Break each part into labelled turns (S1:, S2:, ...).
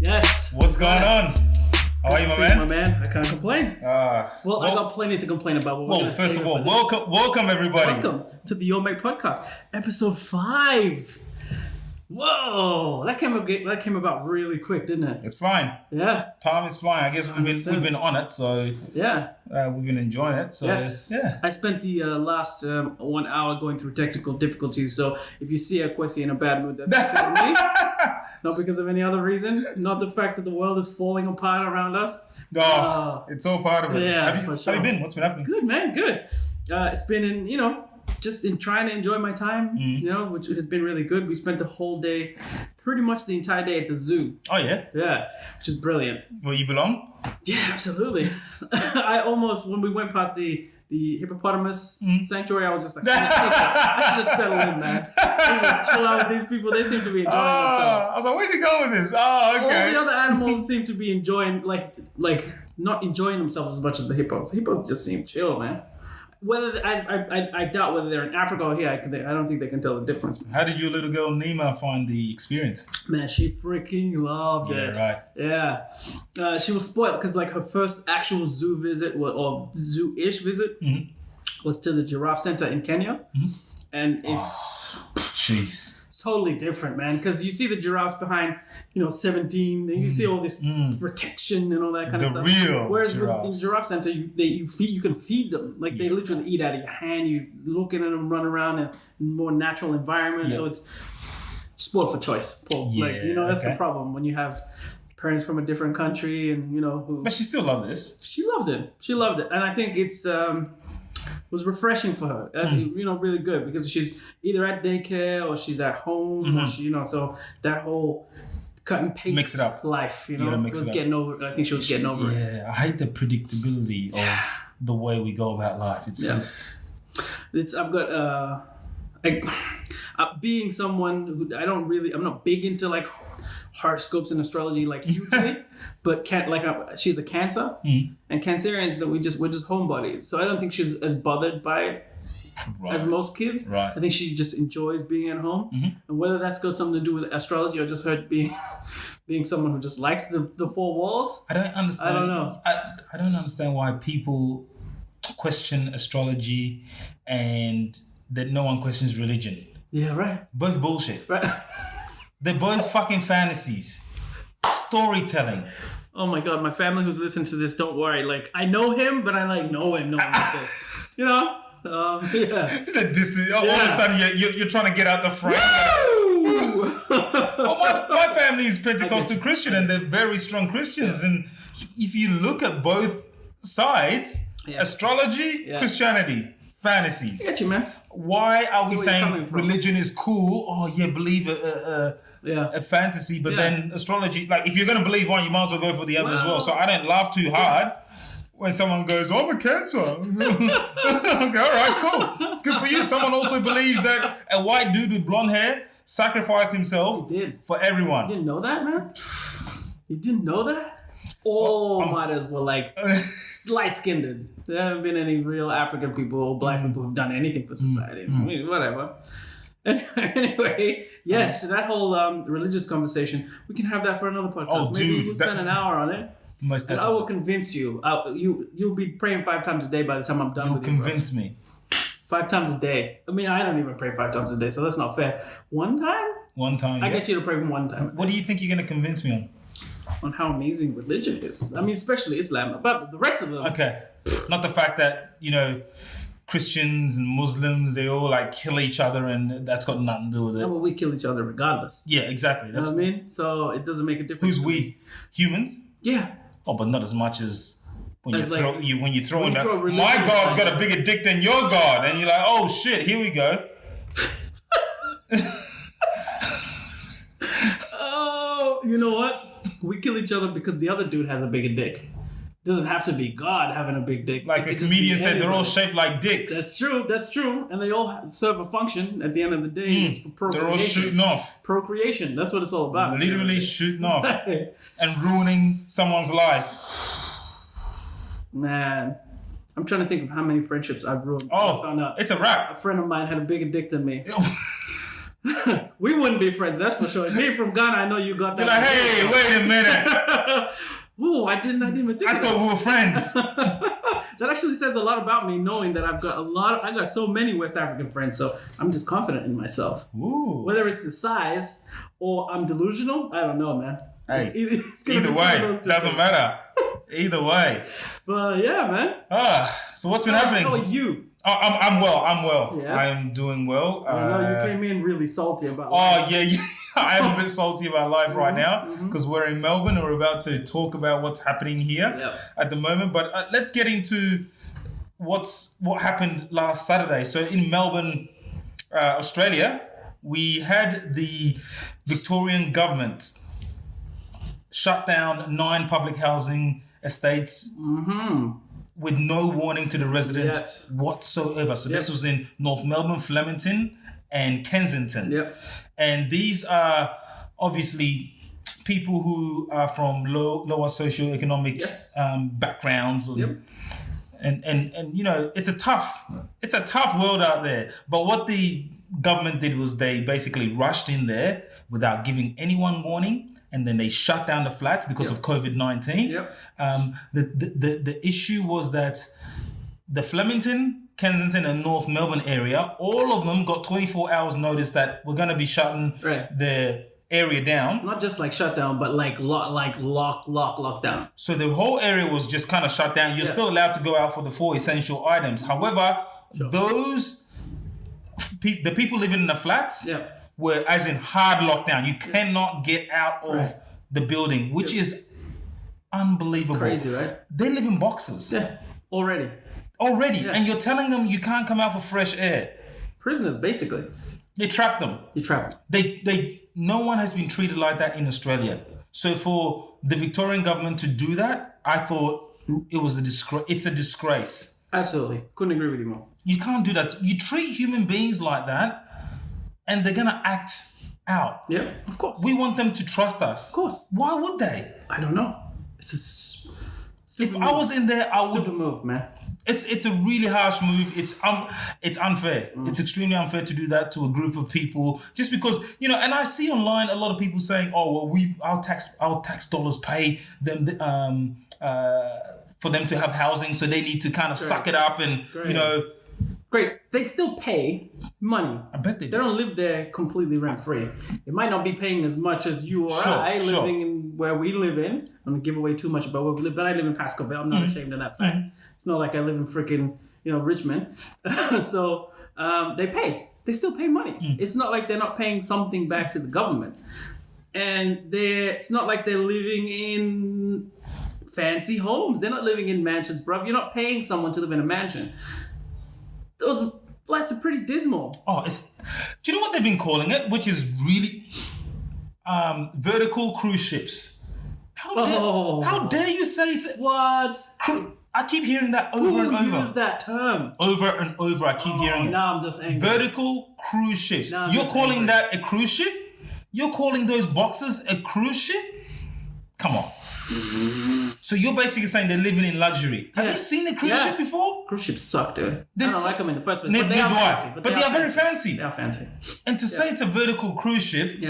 S1: Yes.
S2: What's going on? How are you, my man?
S1: I can't complain. Well, I got plenty to complain about.
S2: Well, first of all, welcome everybody.
S1: Welcome to the Your Mate Podcast, episode 5. Whoa, that came about really quick, didn't it?
S2: It's fine.
S1: Yeah.
S2: Time is flying. I guess we've been on it, so
S1: yeah,
S2: we've been enjoying it. So
S1: yes.
S2: Yeah.
S1: I spent the last 1 hour going through technical difficulties. So if you see Akwasi in a bad mood, that's because of me. Not because of any other reason. Not the fact that the world is falling apart around us.
S2: No, it's all part of it.
S1: Yeah,
S2: Have you
S1: sure.
S2: been? What's been happening?
S1: Good, man. Good. It's been just in trying to enjoy my time, which has been really good. We spent the whole day, pretty much the entire day at the zoo.
S2: Oh, yeah?
S1: Yeah, which is brilliant.
S2: Where you belong?
S1: Yeah, absolutely. When we went past the hippopotamus sanctuary, I was just like, I should just settle in, man. Just chill out with these people. They seem to be enjoying themselves.
S2: I was like, where's he going with this? Oh, okay.
S1: All the other animals seem to be enjoying, like not enjoying themselves as much as the hippos. The hippos just seem chill, man. Whether I doubt whether they're in Africa or here, I don't think they can tell the difference.
S2: How did your little girl Nima find the experience?
S1: Man, she freaking loved it.
S2: Yeah, right.
S1: Yeah, she was spoiled because her first actual zoo visit or zoo-ish visit was to the giraffe center in Kenya, and it's
S2: jeez.
S1: Totally different, man, because you see the giraffes behind 17 and you see all this protection and all that kind of stuff. Whereas
S2: giraffes.
S1: with the giraffe center you can feed them, they literally eat out of your hand. You looking at them run around in a more natural environment. So it's sport for choice, Paul. That's the problem when you have parents from a different country and who.
S2: But she still loved this.
S1: She loved it, and I think it's was refreshing for her, really good, because she's either at daycare or she's at home, or she, so that whole cut and paste
S2: mix it up.
S1: life,
S2: mix it up.
S1: getting over. I think she was getting over it.
S2: Yeah, I hate the predictability of the way we go about life.
S1: I've got being someone who I'm not big into horoscopes and astrology usually, but she's a Cancer, and Cancerians that we're just homebodies, so I don't think she's as bothered by it as most kids.
S2: Right.
S1: I think she just enjoys being at home, and whether that's got something to do with astrology or just her being someone who just likes the four walls.
S2: I don't understand.
S1: I don't know.
S2: I don't understand why people question astrology and that no one questions religion.
S1: Yeah, right.
S2: Both bullshit.
S1: Right.
S2: They're both fucking fantasies. Storytelling.
S1: Oh my God, my family who's listening to this, don't worry. I know him, but I know him like this. Yeah.
S2: The distance. All of a sudden, you're trying to get out the frame. Well, my family is Pentecostal Christian, and they're very strong Christians. Yeah. And if you look at both sides, astrology, Christianity, fantasies.
S1: I get you, man.
S2: Why are we saying religion is cool? Oh yeah, believe a fantasy, but then astrology, if you're going to believe one, you might as well go for the other as well. So I don't laugh too hard when someone goes, I'm a Cancer. Okay, all right, cool. Good for you. Someone also believes that a white dude with blonde hair sacrificed himself for everyone.
S1: You didn't know that, man? You didn't know that? All martyrs were light-skinned. There haven't been any real African people or black people who've done anything for society. I mean, whatever. Anyway, so that whole religious conversation, we can have that for another podcast.
S2: Oh,
S1: Maybe we'll spend an hour on it.
S2: Most definitely.
S1: And I will convince you. You'll be praying 5 times a day by the time I'm done with you.
S2: You'll convince me.
S1: 5 times a day. I mean, I don't even pray 5 times a day, so that's not fair. One time?
S2: One time,
S1: I get you to pray 1 time.
S2: What do you think you're going to convince me on?
S1: On how amazing religion is. I mean, especially Islam, but the rest of them.
S2: Okay. Not the fact that, Christians and Muslims, they all kill each other and that's got nothing to do with it.
S1: No, but we kill each other regardless.
S2: Yeah, exactly.
S1: That's, you know what I mean? So it doesn't make a difference.
S2: Who's we? Humans?
S1: Yeah.
S2: Oh, but not as much as when you throw in that.
S1: Throw
S2: my God's got a bigger dick than your God. And you're like, oh shit, here we go.
S1: Oh, you know what? We kill each other because the other dude has a bigger dick. It doesn't have to be God having a big dick.
S2: Like a comedian said, they're all shaped like dicks.
S1: That's true. And they all serve a function at the end of the day. It's for procreation.
S2: They're all shooting off.
S1: Procreation. That's what it's all about.
S2: Literally shooting off. And ruining someone's life.
S1: Man. I'm trying to think of how many friendships I've ruined.
S2: Oh, it's a wrap.
S1: A friend of mine had a bigger dick than me. We wouldn't be friends, that's for sure. Being from Ghana, I know you got that.
S2: You're like, hey, wait a minute.
S1: Ooh, I didn't even think.
S2: I thought we were friends.
S1: That actually says a lot about me, knowing that I got so many West African friends, so I'm just confident in myself.
S2: Ooh.
S1: Whether it's the size or I'm delusional, I don't know, man.
S2: Hey,
S1: it's
S2: either way, doesn't matter. Either way.
S1: But yeah, man.
S2: So what's been happening?
S1: How are you?
S2: Oh, I'm well.
S1: Yes.
S2: I'm doing well.
S1: I know you came in really salty about life.
S2: Oh, yeah. I am a bit salty about life right now because we're in Melbourne. We're about to talk about what's happening here at the moment. But let's get into what happened last Saturday. So in Melbourne, Australia, we had the Victorian government shut down 9 public housing estates with no warning to the residents whatsoever. So this was in North Melbourne, Flemington and Kensington. Yep. And these are obviously people who are from lower socioeconomic backgrounds. And you know, it's a tough world out there. But what the government did was they basically rushed in there without giving anyone warning. And then they shut down the flats because of COVID-19. The issue was that the Flemington, Kensington and North Melbourne area, all of them got 24 hours notice that we're going to be shutting the area down.
S1: Not just like shut down, but like lock down.
S2: So the whole area was just kind of shut down. You're still allowed to go out for the 4 essential items. However, the people living in the flats were as in hard lockdown. You cannot get out of the building, which is unbelievable.
S1: Crazy, right?
S2: They live in boxes.
S1: Yeah, already.
S2: Yeah. And you're telling them you can't come out for fresh air.
S1: Prisoners, basically.
S2: They trap them. No one has been treated like that in Australia. So for the Victorian government to do that, I thought it was a disgrace. It's a disgrace.
S1: Absolutely. Couldn't agree with you more.
S2: You can't do that. You treat human beings like that, and they're going to act out.
S1: Yeah, of course.
S2: We want them to trust us.
S1: Of course.
S2: Why would they?
S1: I don't know. It's a stupid move.
S2: I was in there, I would...
S1: Stupid move, man.
S2: It's a really harsh move. It's unfair. It's extremely unfair to do that to a group of people just because, you know, and I see online a lot of people saying, oh, well, our tax dollars pay them for them to have housing, so they need to kind of suck it up and, you know...
S1: Great. They still pay money.
S2: I bet they do.
S1: They don't live there completely rent-free. They might not be paying as much as you or I living in where we live in. I'm going to give away too much about where we live, but I live in Pasco Vale. I'm not ashamed of that fact. It's not like I live in freaking, Richmond. So they pay. They still pay money. It's not like they're not paying something back to the government. And it's not like they're living in fancy homes. They're not living in mansions, bruv. You're not paying someone to live in a mansion. Those flats are pretty dismal.
S2: Oh, do you know what they've been calling it? Which is really vertical cruise ships. How dare you say it's...
S1: What?
S2: I keep hearing that over and over.
S1: Who used that term?
S2: Over and over, I keep hearing it.
S1: Now I'm just angry.
S2: Vertical cruise ships. You're calling that a cruise ship? You're calling those boxes a cruise ship? Come on. So you're basically saying they're living in luxury. Have you seen a cruise ship before?
S1: Cruise ships suck, dude. I don't like them in the first place.
S2: But they are fancy. But they are very fancy.
S1: They are fancy.
S2: And to say it's a vertical cruise ship,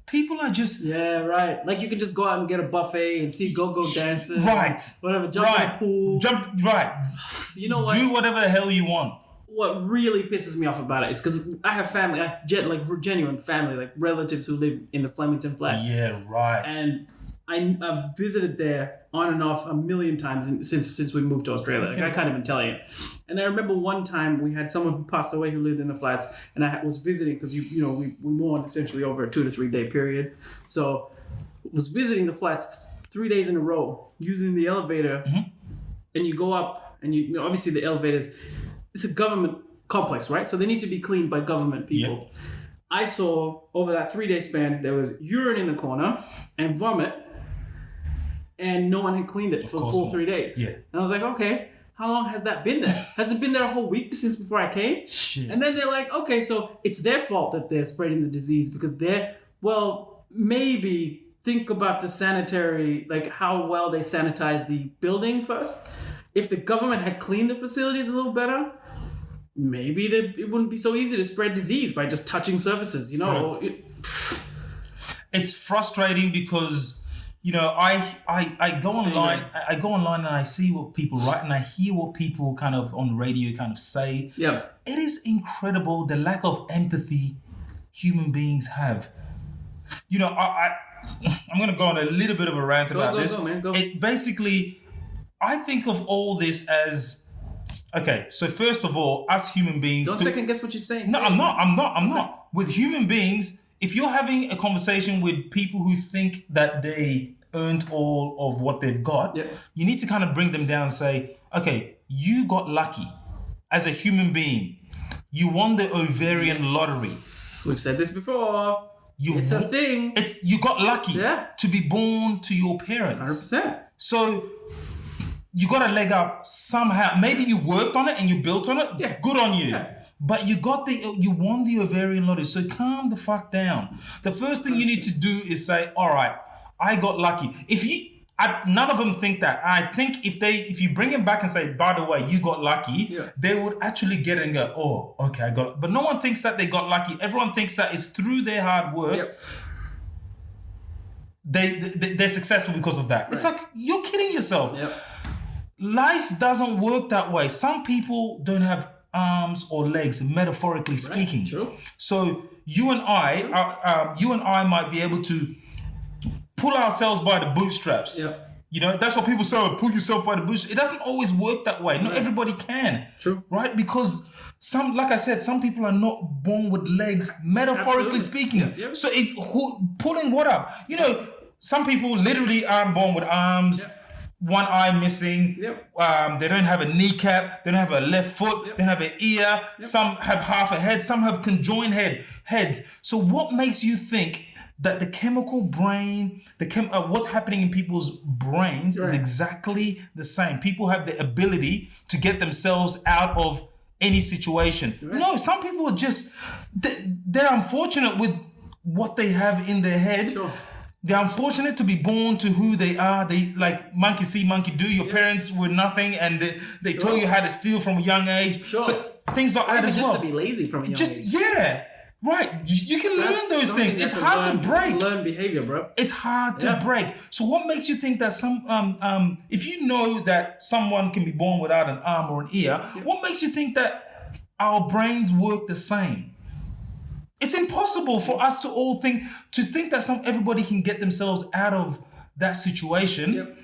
S2: people are just...
S1: Yeah, right. Like you could just go out and get a buffet and see go-go dancers.
S2: Right.
S1: Whatever, jump in the pool. You know what?
S2: Do whatever the hell you want.
S1: What really pisses me off about it is because I have family, genuine family, like relatives who live in the Flemington flats.
S2: Yeah, right.
S1: And I've visited there on and off a million times since we moved to Australia. Like, I can't even tell you. And I remember one time we had someone who passed away who lived in the flats, and I was visiting because we mourn essentially over a 2 to 3 day period. So I was visiting the flats 3 days in a row using the elevator, and you go up, and obviously the elevators. It's a government complex, right? So they need to be cleaned by government people. Yep. I saw over that 3 day span there was urine in the corner and vomit. And no one had cleaned it for the full 3 days. Yeah. And I was like, okay, how long has that been there? Has it been there a whole week since before I came?
S2: Shit.
S1: And then they're like, okay, so it's their fault that they're spreading the disease because maybe think about the sanitary, like how well they sanitize the building first. If the government had cleaned the facilities a little better, maybe it wouldn't be so easy to spread disease by just touching surfaces, you know.
S2: It's frustrating because, you know, I go online, and I see what people write and I hear what people kind of on radio kind of say.
S1: Yeah.
S2: It is incredible the lack of empathy human beings have. You know, I'm going to go on a little bit of a rant about this.
S1: Go, man, go.
S2: It basically, I think of all this as, okay, so first of all, us human beings...
S1: Don't second guess what you're saying.
S2: No, I'm not. With human beings, if you're having a conversation with people who think that they earned all of what they've got, you need to kind of bring them down and say, okay, you got lucky as a human being. You won the ovarian lottery.
S1: We've said this before. It's a thing.
S2: You got lucky to be born to your parents.
S1: 100%.
S2: So you got a leg up somehow. Maybe you worked on it and you built on it. Yeah. Good on you. Yeah. But you won the ovarian lottery. So calm the fuck down. The first thing you need to do is say, all right, I got lucky. None of them think that. I think if you bring him back and say, by the way, you got lucky, they would actually get it and go, oh, okay, I got it. But no one thinks that they got lucky. Everyone thinks that it's through their hard work. Yep. They're successful because of that. Right. It's like, you're kidding yourself. Yep. Life doesn't work that way. Some people don't have arms or legs, metaphorically speaking. True. So you and I might be able to pull ourselves by the bootstraps. Yeah. You know, that's what people say, pull yourself by the bootstraps. It doesn't always work that way. Not everybody can. True. Right? Because like I said, some people are not born with legs, metaphorically speaking. Yeah. Yeah. So pulling what up? You know, some people literally aren't born with arms, one eye missing. Yep. They don't have a kneecap. They don't have a left foot. Yep. They don't have an ear. Yep. Some have half a head. Some have conjoined heads. So what makes you think that the chemical brain, what's happening in people's brains is exactly the same? People have the ability to get themselves out of any situation. Right. No, some people are just, they're unfortunate with what they have in their head. Sure. They're unfortunate to be born to who they are. They like monkey see, monkey do. Your parents were nothing and they taught you how to steal from a young age. Sure. So things like that as well.
S1: Just to be lazy from a young age.
S2: Yeah. Right. You can learn those things. It's hard to break.
S1: Learn behavior, bro.
S2: It's hard to break. So what makes you think that if you know that someone can be born without an arm or an ear, what makes you think that our brains work the same? It's impossible for us to all think that everybody can get themselves out of that situation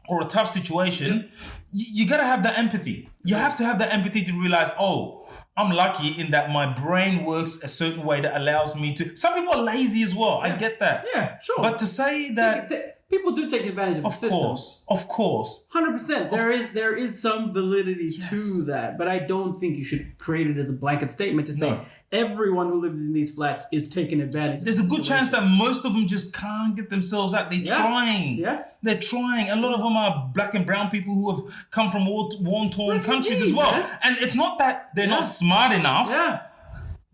S2: or a tough situation. You got to have that empathy. You have to have that empathy to realize, I'm lucky in that my brain works a certain way that allows me to. Some people are lazy as well. I get that. Yeah, sure. But to say that
S1: people do take advantage of the system.
S2: Of course.
S1: 100%. There is some validity to that, but I don't think you should create it as a blanket statement to say everyone who lives in these flats is taking advantage.
S2: There's a good chance that most of them just can't get themselves out. They're trying. Yeah. They're trying. A lot of them are black and brown people who have come from war-torn countries as well. Man. And it's not that they're not smart enough. Yeah.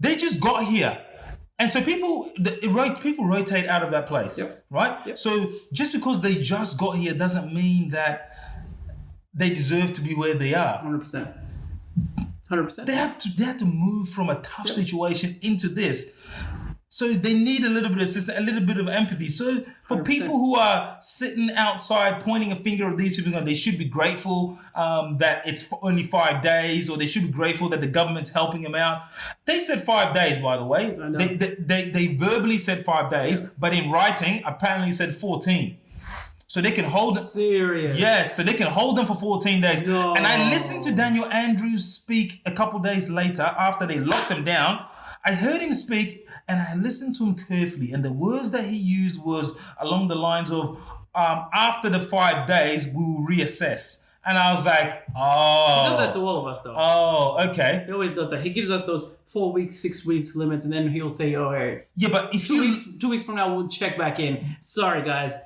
S2: They just got here. And so people rotate out of that place, right? Yep. So just because they just got here doesn't mean that they deserve to be where they are.
S1: 100%. 100%.
S2: They have to move from a tough situation into this. So they need a little bit of assistance, a little bit of empathy. So for 100%. People who are sitting outside pointing a finger at these people, they should be grateful that it's only 5 days, or they should be grateful that the government's helping them out. They said 5 days, by the way. They verbally said 5 days, but in writing apparently said 14. So they can hold them.
S1: Serious?
S2: Yes, so they can hold them for 14 days. No. And I listened to Daniel Andrews speak a couple days later after they locked them down. I heard him speak and I listened to him carefully. And the words that he used was along the lines of, after the 5 days, we will reassess. And I was like, oh.
S1: He does that to all of us, though.
S2: Oh, okay.
S1: He always does that. He gives us those 4 weeks, 6 weeks limits, and then he'll say, hey.
S2: Yeah, but if
S1: 2 weeks from now, we'll check back in. Sorry, guys.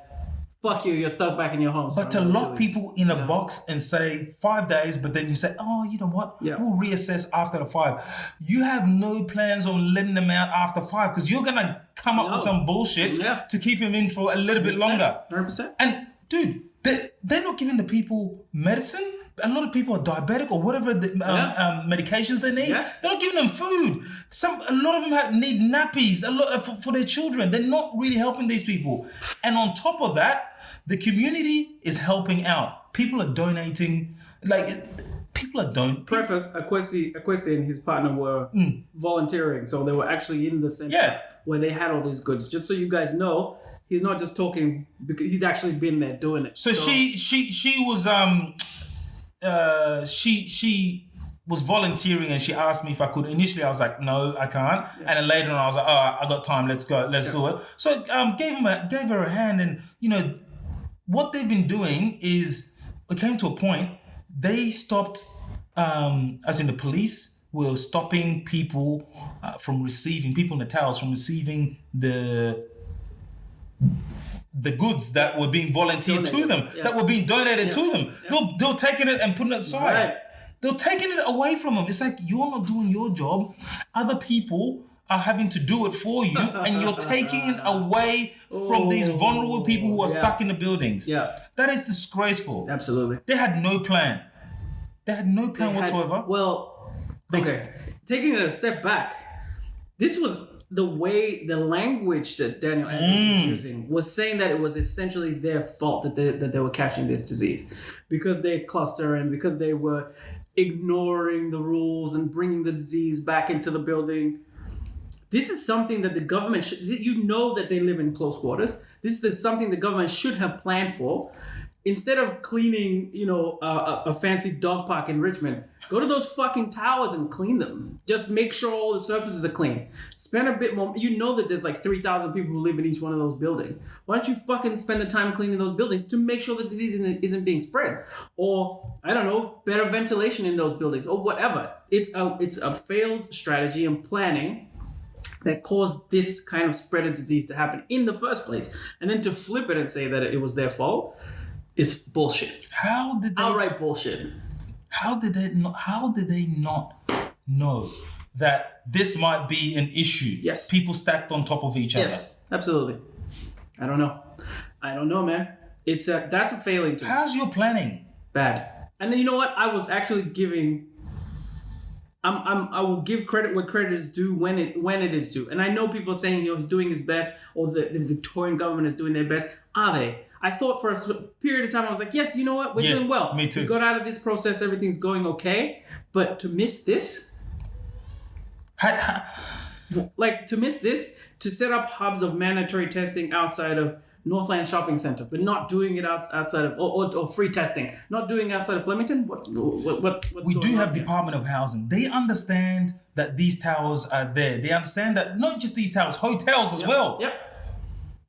S1: Fuck you, you're stuck back in your homes.
S2: But to lock people in a box and say 5 days, but then you say, you know what? Yeah. We'll reassess after the 5. You have no plans on letting them out after 5 because you're going to come up with some bullshit to keep him in for a little bit longer.
S1: 100%.
S2: And dude, they're not giving the people medicine. a lot of people are diabetic or whatever the, medications they need.
S1: Yes.
S2: They're not giving them food. A lot of them need nappies for their children. They're not really helping these people. And on top of that, the community is helping out. People are donating.
S1: Preface, Akwasi and his partner were volunteering. So they were actually in the center where they had all these goods. Just so you guys know, he's not just talking because he's actually been there doing it.
S2: So she was volunteering and she asked me if I could. Initially I was like, no, I can't. Yeah. And then later on I was like, oh, I got time, let's go, let's do it. So gave her a hand, and what they've been doing is it came to a point they stopped, as in the police were stopping people people in the towers from receiving the goods that were being volunteered to them, that were being donated to them. Yeah. They're taking it and putting it aside. Right. They're taking it away from them. It's like, you're not doing your job. Other people are having to do it for you, and you're taking it away from these vulnerable people who are stuck in the buildings. Yeah. That is disgraceful.
S1: Absolutely.
S2: They had no plan. Whatsoever.
S1: Taking it a step back, this was the language that Daniel Andrews was using was saying that it was essentially their fault that they were catching this disease because they cluster and because they were ignoring the rules and bringing the disease back into the building. This is something that the government should, that they live in close quarters. This is something the government should have planned for. Instead of cleaning, a fancy dog park in Richmond, go to those fucking towers and clean them. Just make sure all the surfaces are clean. Spend a bit more. That there's like 3,000 people who live in each one of those buildings. Why don't you fucking spend the time cleaning those buildings to make sure the disease isn't being spread? Or, I don't know, better ventilation in those buildings or whatever. It's a failed strategy and planning that caused this kind of spread of disease to happen in the first place. And then to flip it and say that it was their fault is bullshit. Outright bullshit.
S2: How did they not know that this might be an issue?
S1: Yes.
S2: People stacked on top of each other. Yes,
S1: absolutely. I don't know, man. That's a failing too.
S2: How's your planning?
S1: Bad. And then you know what? I was actually giving. I will give credit where credit is due when it is due. And I know people are saying he's doing his best or the Victorian government is doing their best. Are they? I thought for a period of time, I was like, yes, you know what? We're doing well.
S2: Me too.
S1: We got out of this process. Everything's going okay. But to miss this, to set up hubs of mandatory testing outside of Northland Shopping Centre, but not doing it outside of, or free testing, not doing it outside of Flemington. What's
S2: we do have Department of Housing. They understand that these towers are there. They understand that not just these towers, hotels as well.
S1: Yep.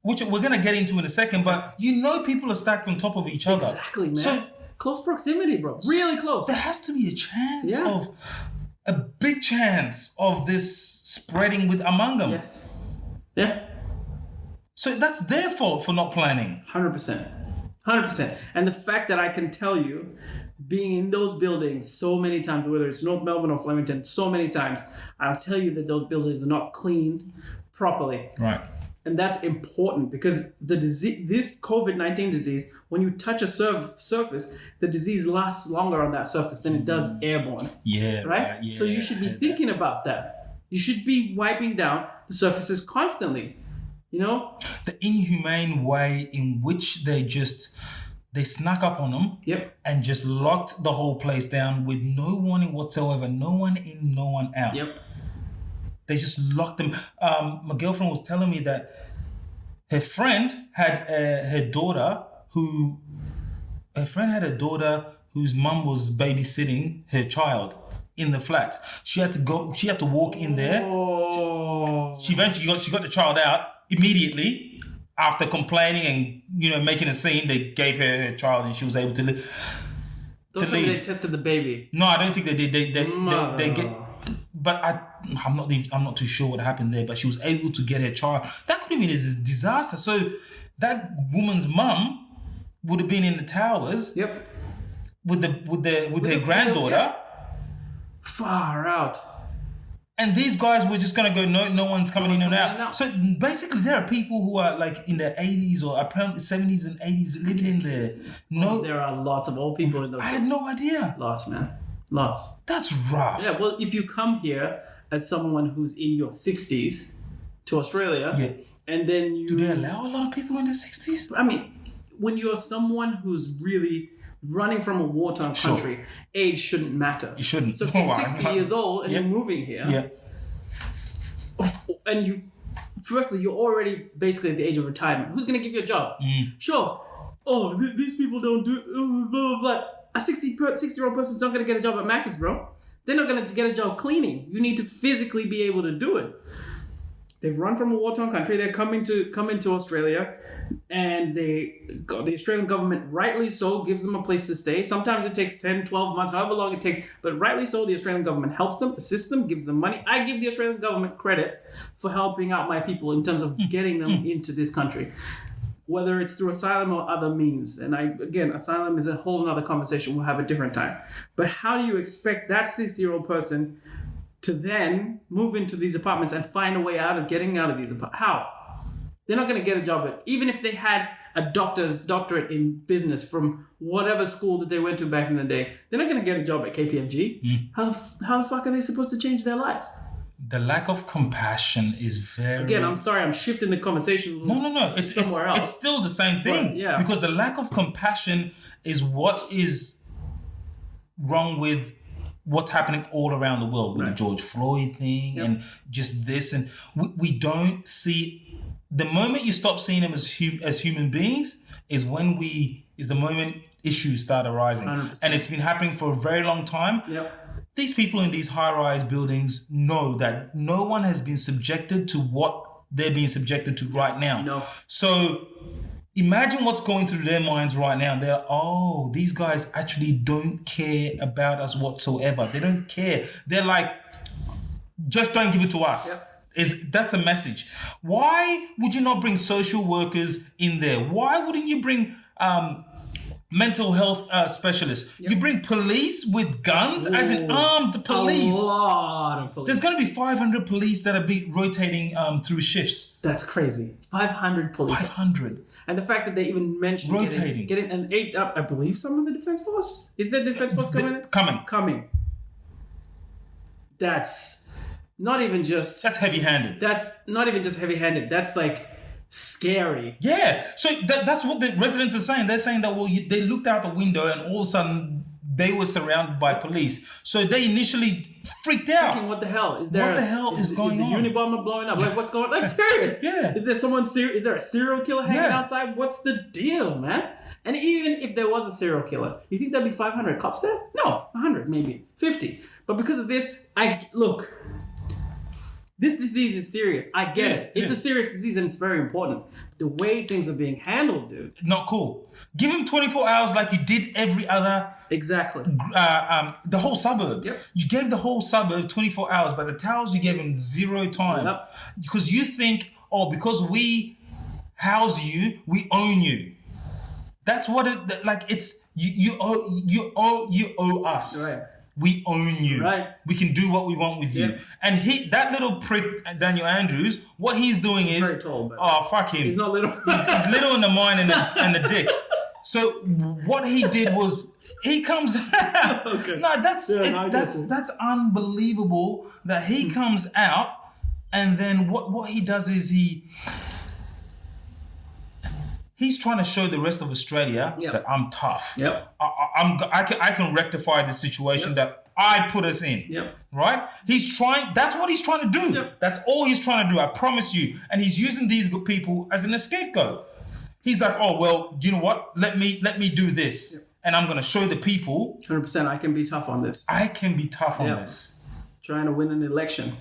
S2: Which we're going to get into in a second, but people are stacked on top of each other.
S1: Exactly, man. So close proximity, bro. Really close.
S2: There has to be a big chance of this spreading among them.
S1: Yes. Yeah.
S2: So that's their fault for not planning.
S1: 100%. And the fact that I can tell you, being in those buildings so many times, whether it's North Melbourne or Flemington, so many times, I'll tell you that those buildings are not cleaned properly.
S2: Right.
S1: And that's important because this COVID-19 disease, when you touch a surface, the disease lasts longer on that surface than it does airborne.
S2: Yeah.
S1: Right? Yeah, so you should be thinking about that. You should be wiping down the surfaces constantly.
S2: The inhumane way in which they snuck up on them and just locked the whole place down with no warning whatsoever. No one in, no one out.
S1: Yep.
S2: They just locked them. My girlfriend was telling me that her friend had a daughter whose mum was babysitting her child in the flat. She had to walk in there.
S1: Oh.
S2: She eventually got the child out immediately after complaining and making a scene. They gave her child and she was able to leave.
S1: They tested the baby.
S2: No, I don't think they did. They get. But I'm not too sure what happened there. But she was able to get her child. That could have been a disaster. So that woman's mum would have been in the towers.
S1: Yep.
S2: With her granddaughter.
S1: Far out.
S2: And these guys were just going to go, no one's coming in and out. So basically, there are people who are like in their 80s or apparently 70s and 80s living in there. No,
S1: there are lots of old people in those.
S2: I had no idea.
S1: Lots, man. Lots.
S2: That's rough.
S1: Yeah, well, if you come here as someone who's in your 60s to Australia, and then you...
S2: Do they allow a lot of people in their 60s?
S1: I mean, when you're someone who's really running from a war-torn country, age shouldn't matter.
S2: It shouldn't.
S1: So if you're 60 years old and you're moving here, and you... Firstly, you're already basically at the age of retirement. Who's going to give you a job? Sure. Oh, these people don't do... Blah, blah, blah. A 60-year-old person's not going to get a job at Macca's, bro. They're not going to get a job cleaning. You need to physically be able to do it. They've run from a war-torn country. They're coming to Australia, and the Australian government, rightly so, gives them a place to stay. Sometimes it takes 10, 12 months, however long it takes, but rightly so, the Australian government helps them, assists them, gives them money. I give the Australian government credit for helping out my people in terms of getting them into this country, whether it's through asylum or other means. And asylum is a whole other conversation we'll have a different time. But how do you expect that 60-year-old person to then move into these apartments and find a way out of getting out of these apartments? How? They're not going to get a job even if they had a doctorate in business from whatever school that they went to back in the day. They're not going to get a job at KPMG. How the fuck are they supposed to change their lives?
S2: The lack of compassion is very...
S1: Again, I'm sorry, I'm shifting the conversation.
S2: No. It's somewhere else. It's still the same thing.
S1: But,
S2: because the lack of compassion is what is wrong with what's happening all around the world with the George Floyd thing and just this. And we don't see... The moment you stop seeing them as human beings is the moment issues start arising.
S1: 100%.
S2: And it's been happening for a very long time. These people in these high-rise buildings know that no one has been subjected to what they're being subjected to right now.
S1: No.
S2: So imagine what's going through their minds right now. They're, these guys actually don't care about us whatsoever. They don't care. They're like, just don't give it to us. That's a message. Why would you not bring social workers in there? Why wouldn't you bring mental health specialists? You bring police with guns, as in armed police.
S1: A lot of police.
S2: There's going to be 500 police that are rotating through shifts.
S1: That's crazy. 500 police.
S2: 500.
S1: And the fact that they even mentioned
S2: rotating,
S1: getting an 8 up, I believe, some of the defense force. Is the defense force coming? Coming. That's not even just...
S2: That's heavy-handed.
S1: That's not even just heavy-handed. That's like scary.
S2: Yeah. So that's what the residents are saying. They're saying that, they looked out the window and all of a sudden they were surrounded by police. So they initially freaked out.
S1: Thinking, what the hell? Is
S2: going on?
S1: Is the Unabomber blowing up? Like, what's going on? Like, serious?
S2: Is
S1: there a serial killer hanging outside? What's the deal, man? And even if there was a serial killer, you think there'd be 500 cops there? No, 100 maybe, 50. But because of this, look... This disease is serious. I get it. It's a serious disease and it's very important. The way things are being handled, dude.
S2: Not cool. Give him 24 hours like you did every other...
S1: Exactly.
S2: The whole suburb.
S1: Yep.
S2: You gave the whole suburb 24 hours, but the towels you gave him 0 time.
S1: Yep.
S2: Because you think, because we house you, we own you. That's what it's... You owe us.
S1: Right.
S2: We own you.
S1: Right.
S2: We can do what we want with you. And that little prick, Daniel Andrews, what he's doing is...
S1: very tall, but
S2: fuck him.
S1: He's not little.
S2: he's little in the mind and the dick. So what he did was he comes out.
S1: Okay.
S2: No, that's unbelievable that he comes out and then what he does is he's trying to show the rest of Australia that I'm tough.
S1: Yep.
S2: I can rectify the situation that I put us in.
S1: Yep.
S2: Right? That's what he's trying to do.
S1: Yep.
S2: That's all he's trying to do. I promise you. And he's using these good people as an scapegoat. He's like, do you know what? Let me do this. And I'm going to show the people.
S1: 100%. I can be tough on this.
S2: I can be tough on this.
S1: Trying to win an election.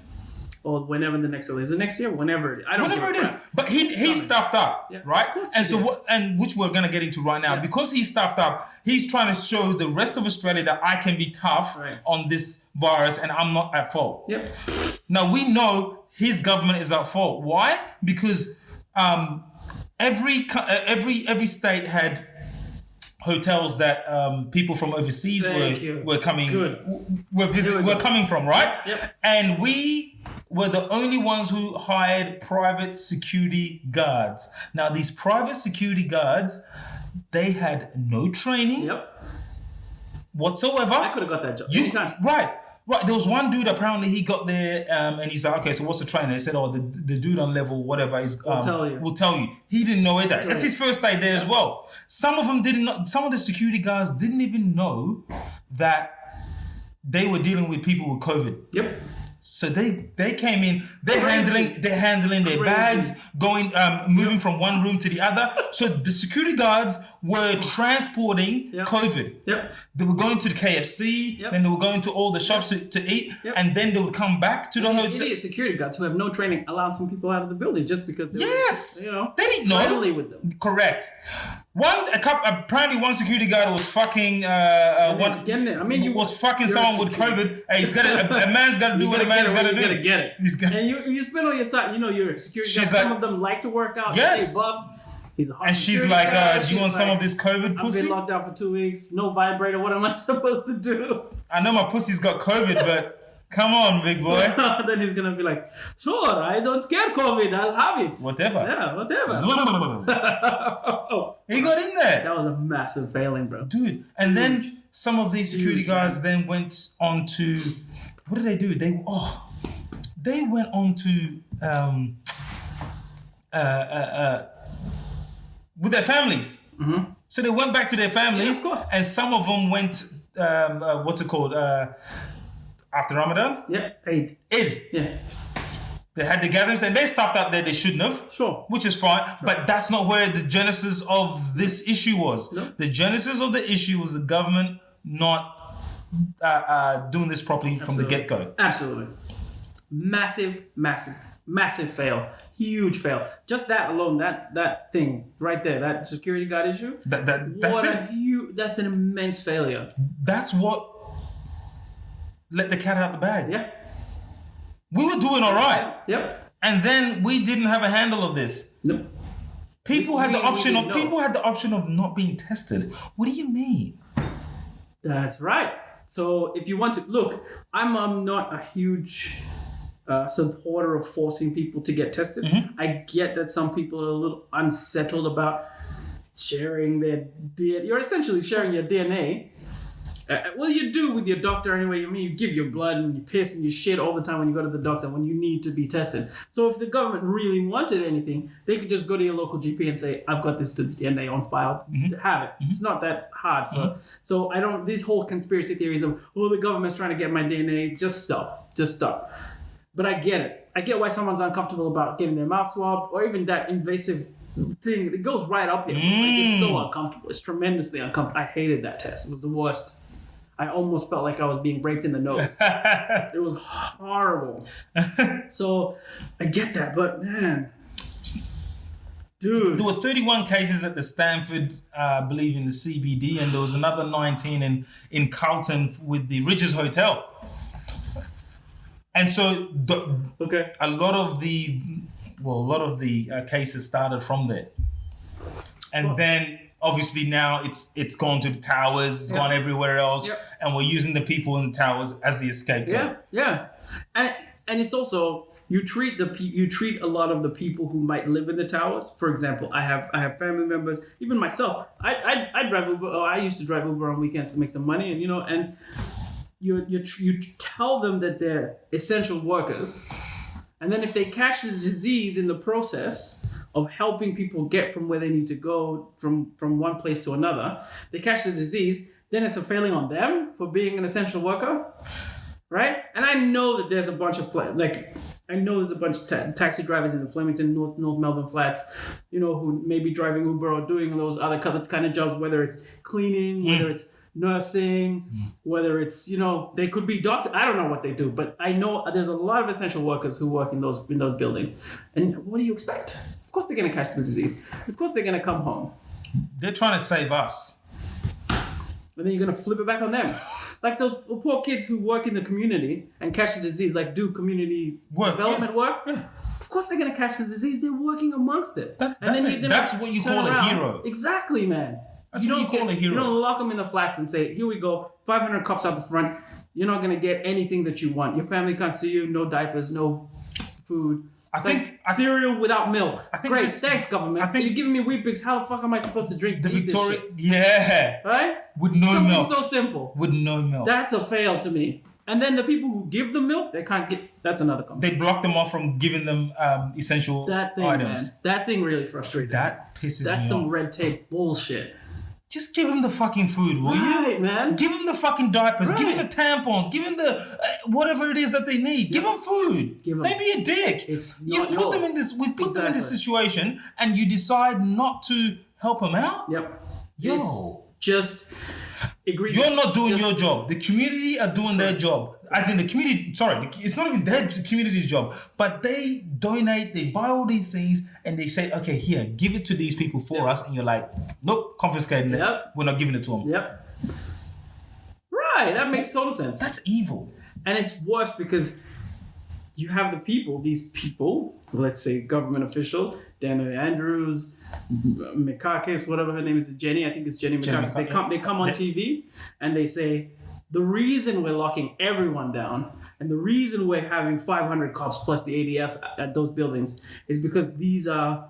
S1: Or whenever the next election is. It next year? Whenever it is. Whenever it is.
S2: But he stuffed up, right? And so which we're going to get into right now. Because he stuffed up, he's trying to show the rest of Australia that I can be tough on this virus and I'm not at fault.
S1: Yep.
S2: Now we know his government is at fault. Why? Because every state had hotels that people from overseas were coming were coming from, right?
S1: Yep.
S2: And we were the only ones who hired private security guards. Now, these private security guards, they had no training whatsoever.
S1: I could have got that job anytime.
S2: Right. There was one dude, apparently he got there and he's like, okay, so what's the training? They said, the dude on level whatever is will tell you. He didn't know either. That's his first day there as well. Some of them didn't know, some of the security guards didn't even know that they were dealing with people with COVID.
S1: Yep.
S2: So they came in, they're handling their bags, going moving from one room to the other. So the security guards were transporting COVID.
S1: Yep.
S2: They were going to the KFC, then they were going to all the shops to eat, and then they would come back to the hotel.
S1: Idiot security guards who have no training allowed some people out of the building just because they were,
S2: they didn't know.
S1: Friendly with them.
S2: Correct. Apparently one security guard was fucking was fucking someone with COVID. Hey, a man's got to do what a man's got to do.
S1: You gotta get it. And you spend all your time. You know, you're a security guard. Some of them like to work out.
S2: Yes.
S1: They buff. He's a hard
S2: and she's like, do you want some of this COVID pussy?
S1: I've been locked down for 2 weeks. No vibrator. What am I supposed to do?
S2: I know my pussy's got COVID, but come on, big boy.
S1: Then he's gonna be like, sure, I don't care COVID. I'll have it.
S2: Whatever.
S1: Yeah, whatever.
S2: He got in there.
S1: That was a massive failing, bro.
S2: Dude. And then some of these security guards then went on to, what did they do? They went on to with their families.
S1: Mm-hmm.
S2: So they went back to their families,
S1: of course.
S2: And some of them went, after Ramadan?
S1: Yeah, Eid.
S2: Yeah. They had the gatherings and they stuffed out there they shouldn't have.
S1: Sure.
S2: Which is fine. Sure. But that's not where the genesis of this issue was.
S1: No.
S2: The genesis of the issue was the government not doing this properly from the get-go.
S1: Absolutely. Massive fail. Huge fail. Just that alone, that thing right there, that security guard issue. That's an immense failure.
S2: That's what let the cat out the bag.
S1: Yeah.
S2: We were doing all right.
S1: Yep.
S2: And then we didn't have a handle of this.
S1: Nope.
S2: People had the option of not being tested. What do you mean?
S1: That's right. So if you want to look, I'm not a huge supporter of forcing people to get tested.
S2: Mm-hmm.
S1: I get that some people are a little unsettled about sharing their DNA. You're essentially sharing your DNA. Well, you do with your doctor anyway. I mean, you give your blood and you piss and you shit all the time when you go to the doctor when you need to be tested. So if the government really wanted anything, they could just go to your local GP and say, I've got this dude's DNA on file.
S2: Mm-hmm.
S1: Have it. Mm-hmm. It's not that hard. So I don't, these whole conspiracy theories of, the government's trying to get my DNA, just stop. But I get it. I get why someone's uncomfortable about getting their mouth swabbed or even that invasive thing. It goes right up here. Like, it's so uncomfortable. It's tremendously uncomfortable. I hated that test. It was the worst. I almost felt like I was being raped in the nose. It was horrible. So I get that, but man, dude.
S2: There were 31 cases at the Stanford, I believe, in the CBD, and there was another 19 in Carlton with the Ridges Hotel. And so a lot of the cases started from there. And then obviously now it's gone to the towers, it's gone everywhere else, and we're using the people in the towers as the scapegoat.
S1: Yeah. And it's also you treat a lot of the people who might live in the towers. For example, I have family members, even myself. I drive Uber. I used to drive Uber on weekends to make some money, and you tell them that they're essential workers, and then if they catch the disease in the process of helping people get from where they need to go from one place to another, they catch the disease, then it's a failing on them for being an essential worker, right? And I know that there's a bunch of taxi drivers in the Flemington, North Melbourne flats, who may be driving Uber or doing those other kind of jobs, whether it's cleaning, whether it's nursing, whether it's, they could be doctors. I don't know what they do, but I know there's a lot of essential workers who work in those buildings. And what do you expect? Of course they're going to catch the disease. Of course they're going to come home.
S2: They're trying to save us.
S1: And then you're going to flip it back on them. Like those poor kids who work in the community and catch the disease, like do community development work. Yeah. Of course they're going to catch the disease. They're working amongst it.
S2: That's what you call a hero.
S1: Exactly, man.
S2: That's what you call a hero.
S1: You don't lock them in the flats and say, here we go, 500 cops out the front. You're not going to get anything that you want. Your family can't see you, no diapers, no food. I think cereal without milk. Great, thanks, government. You're giving me Weet-Bix. How the fuck am I supposed to drink
S2: the Victoria?
S1: This shit?
S2: Yeah.
S1: Right?
S2: With no milk.
S1: So simple.
S2: With no milk.
S1: That's a fail to me. And then the people who give the milk, they can't get. That's another conversation.
S2: They block them off from giving them essential items.
S1: Man, that thing really frustrated me.
S2: That pisses me off.
S1: That's some red tape bullshit.
S2: Just give them the fucking food, will you?
S1: Right, man.
S2: Give them the fucking diapers. Right. Give them the tampons. Give them the whatever it is that they need. Give them food. Don't be a dick. We've put them in this situation, and you decide not to help them out.
S1: Yep.
S2: Yo,
S1: it's just egregious.
S2: You're not doing your job. The community are doing their job. As in the community. Sorry, it's not even their community's job, but they donate. They buy all these things, and they say, "Okay, here, give it to these people for us." And you're like, "Nope, confiscating it. We're not giving it to them."
S1: Yep. Right. That makes total sense.
S2: That's evil.
S1: And it's worse because you have these people, let's say government officials, Daniel Andrews, Mikakis, whatever her name is, Jenny. I think it's Jenny Mikakis. They come on TV and they say, the reason we're locking everyone down and the reason we're having 500 cops plus the ADF at those buildings is because these are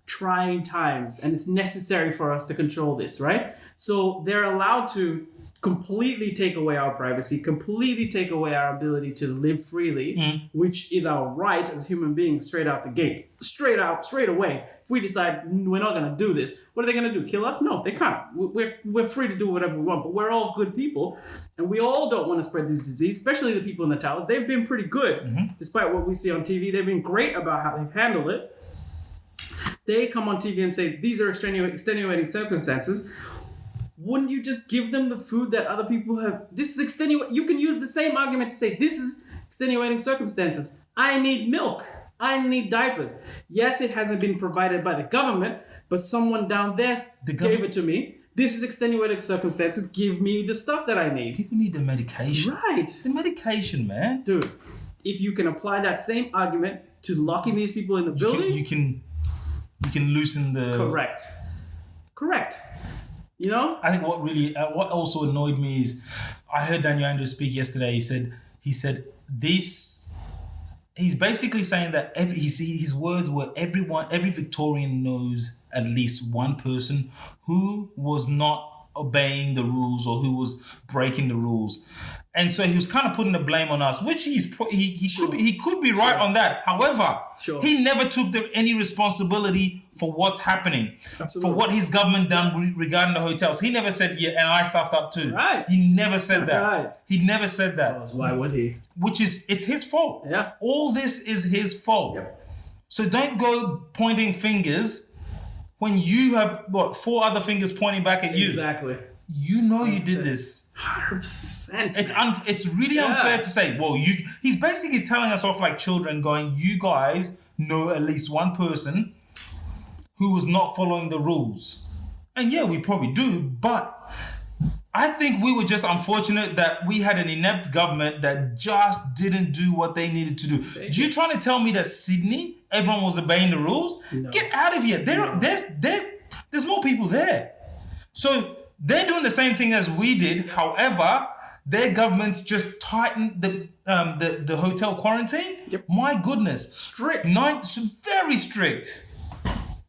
S1: trying times and it's necessary for us to control this, right? So they're allowed to completely take away our privacy, completely take away our ability to live freely, which is our right as human beings straight out the gate. Straight away. If we decide we're not going to do this, what are they going to do? Kill us? No, they can't. We're free to do whatever we want, but we're all good people, and we all don't want to spread this disease, especially the people in the towers. They've been pretty good, despite what we see on TV. They've been great about how they've handled it. They come on TV and say, these are extenuating circumstances. Wouldn't you just give them the food that other people have? This is extenuating. You can use the same argument to say, this is extenuating circumstances. I need milk. I need diapers. Yes, it hasn't been provided by the government, but someone down there gave it to me. This is extenuating circumstances. Give me the stuff that I need.
S2: People need the medication.
S1: Right.
S2: The medication, man.
S1: Dude, if you can apply that same argument to locking these people in the building.
S2: You can loosen the...
S1: Correct. You know?
S2: I think what also annoyed me is I heard Daniel Andrews speak yesterday. He said this. He's basically saying that his words were every Victorian knows at least one person who was not obeying the rules or who was breaking the rules. And so he was kind of putting the blame on us, which he could be right on that. However, he never took any responsibility for what's happening, for what his government done regarding the hotels. He never said, yeah, and I stuffed up too.
S1: Right.
S2: He never said that.
S1: Right.
S2: He never said that.
S1: Why would he?
S2: It's his fault.
S1: Yeah.
S2: All this is his fault.
S1: Yep.
S2: So don't go pointing fingers when you have, 4 other fingers pointing back at you.
S1: Exactly.
S2: You know 100%. You did this.
S1: 100%.
S2: It's really unfair to say, he's basically telling us off like children going, you guys know at least one person who was not following the rules. And yeah, we probably do, but I think we were just unfortunate that we had an inept government that just didn't do what they needed to do. You trying to tell me that Sydney, everyone was obeying the rules? No. Get out of here. There's more people there. So they're doing the same thing as we did. However, their governments just tightened the hotel quarantine. Yep. My goodness.
S1: Strict.
S2: Very strict.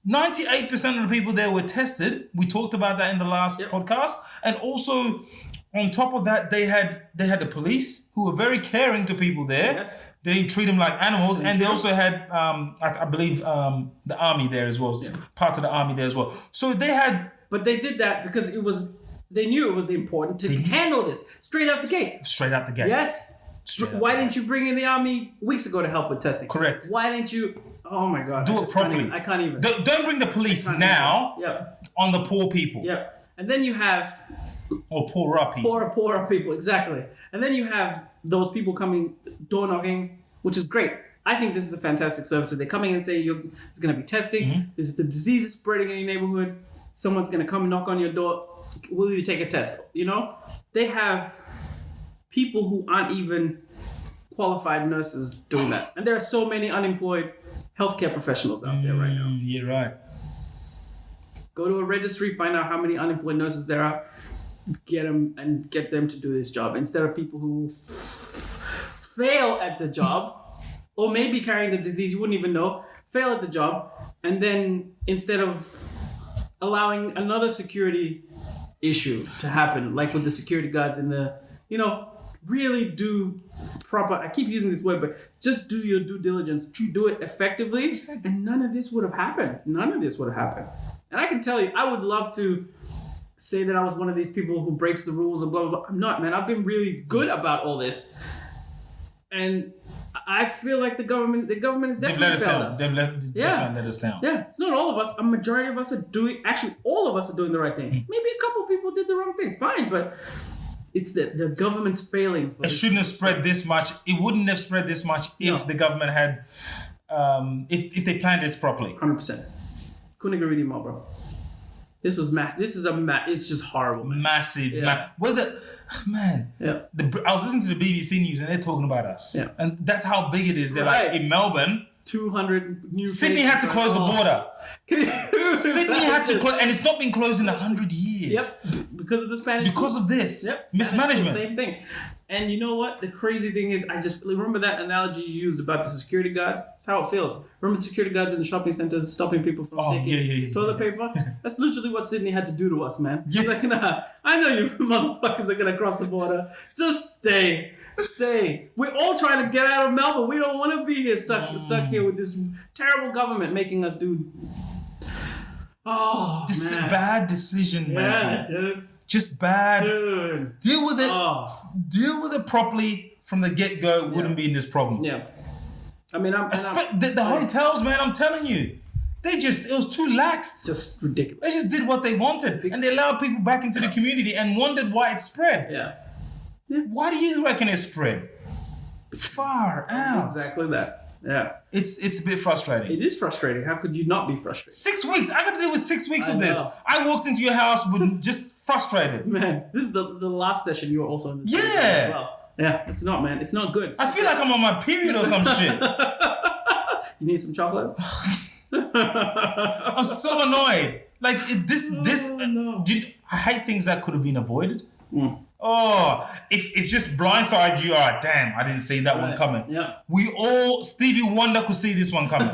S2: 98% of the people there were tested. We talked about that in the last podcast. And also, on top of that, they had the police who were very caring to people there. Yes. They didn't treat them like animals. And they also had, I believe, the army there as well. Yeah. Part of the army there as well. So they had...
S1: But they did that because they knew it was important to handle this straight out the gate.
S2: Straight out the gate.
S1: Yes. Why didn't you bring in the army weeks ago to help with testing?
S2: Correct.
S1: Why didn't you... Oh my God.
S2: Do it properly.
S1: I can't even.
S2: Don't bring the police now on the poor people.
S1: Yep. And then you have...
S2: Or poorer people.
S1: Poorer people, exactly. And then you have those people coming, door knocking, which is great. I think this is a fantastic service. They're coming and saying, there's going to be testing. Mm-hmm. The disease is spreading in your neighborhood. Someone's going to come and knock on your door. Will you take a test? You know? They have people who aren't even qualified nurses doing that. And there are so many unemployed healthcare professionals out there right now.
S2: You're right.
S1: Go to a registry, find out how many unemployed nurses there are, get them to do this job instead of people who fail at the job or maybe carrying the disease you wouldn't even know, fail at the job, and then instead of allowing another security issue to happen, like with the security guards in the, really do proper, I keep using this word, but just do your due diligence, do it effectively, and none of this would have happened. None of this would have happened. And I can tell you, I would love to say that I was one of these people who breaks the rules and blah, blah, blah. I'm not, man. I've been really good about all this. And I feel like the government is definitely failed us.
S2: They've definitely let us down.
S1: Yeah, it's not all of us. A majority of us are doing, actually all of us are doing the right thing. Maybe a couple people did the wrong thing, fine, but it's the government's failing.
S2: It shouldn't have spread this much. It wouldn't have spread this much if the government had, if they planned this properly.
S1: 100%. Couldn't agree with you more, bro. This was massive. It's just horrible, man.
S2: Massive,
S1: Yeah.
S2: man.
S1: Yeah.
S2: I was listening to the BBC News and they're talking about us.
S1: Yeah.
S2: And that's how big it is. They're
S1: Right.
S2: like, in Melbourne,
S1: 200 new
S2: Sydney had to close the border. Sydney had to close, and it's not been closed in 100 years.
S1: Yep, because of the Spanish.
S2: Because of this.
S1: Yep,
S2: Mismanagement.
S1: Same thing. And you know what? The crazy thing is, I just remember that analogy you used about the security guards. That's how it feels. Remember the security guards in the shopping centers stopping people from taking toilet paper? That's literally what Sydney had to do to us, man. She's like, nah, I know you motherfuckers are going to cross the border. Just stay. We're all trying to get out of Melbourne. We don't want to be here, stuck here with this terrible government making us do. Oh, man.
S2: Bad decision making.
S1: Yeah, dude.
S2: Just bad.
S1: Dude.
S2: Deal with it.
S1: Oh.
S2: Deal with it properly from the get-go. Wouldn't be in this problem.
S1: Yeah. I mean,
S2: the hotels, man, I'm telling you. It was too lax.
S1: Just ridiculous.
S2: They just did what they wanted. And they allowed people back into the community and wondered why it spread.
S1: Yeah.
S2: Why do you reckon it spread? Far out.
S1: Exactly that. Yeah.
S2: It's a bit frustrating.
S1: It is frustrating. How could you not be frustrated?
S2: 6 weeks. I got to deal with 6 weeks of this.
S1: know.
S2: I walked into your house with just frustrated.
S1: Man, this is the last session you were also in this
S2: Yeah.
S1: as well. Yeah, it's not, man. It's not good.
S2: I feel like I'm on my period or some shit.
S1: You need some chocolate?
S2: I'm so annoyed. Like
S1: No.
S2: I hate things that could have been avoided. Oh, if it just blindsided you, damn, I didn't see that one coming.
S1: Yeah.
S2: Stevie Wonder could see this one coming.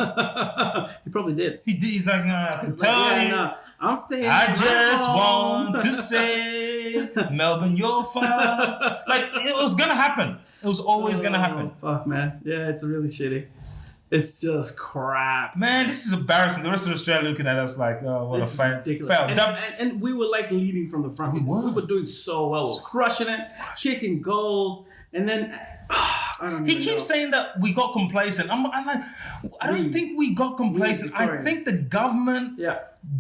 S1: He probably did.
S2: He did. He's like, nah, I can tell you.
S1: No, I'm staying.
S2: I just want to say, Melbourne, you're fucked. Like, it was going to happen. It was always going to happen.
S1: Fuck, man. Yeah, it's really shitty. It's just crap.
S2: Man, this is embarrassing. The rest of Australia looking at us like, oh, what
S1: This
S2: a fail.
S1: ridiculous. And we were like leading from the front. We were doing so well. We were crushing it, kicking goals, and then I don't know.
S2: He keeps saying that we got complacent. I'm like, I don't think we got complacent. I think the government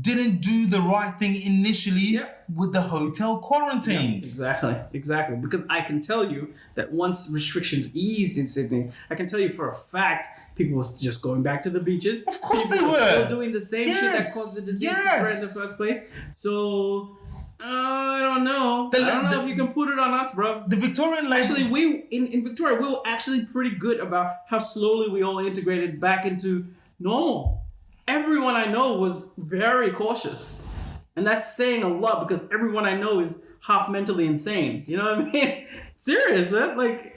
S2: didn't do the right thing initially with the hotel quarantines.
S1: Yeah, exactly. Because I can tell you that once restrictions eased in Sydney, I can tell you for a fact people were just going back to the beaches.
S2: Of course
S1: people
S2: they were.
S1: Still doing the same shit that caused the disease to spread in the first place. So I don't know. I don't know if you can put it on us, bro.
S2: The Victorian Labour...
S1: Actually, in Victoria, we were actually pretty good about how slowly we all integrated back into normal. Everyone I know was very cautious. And that's saying a lot because everyone I know is half mentally insane. You know what I mean? Serious, man. Like...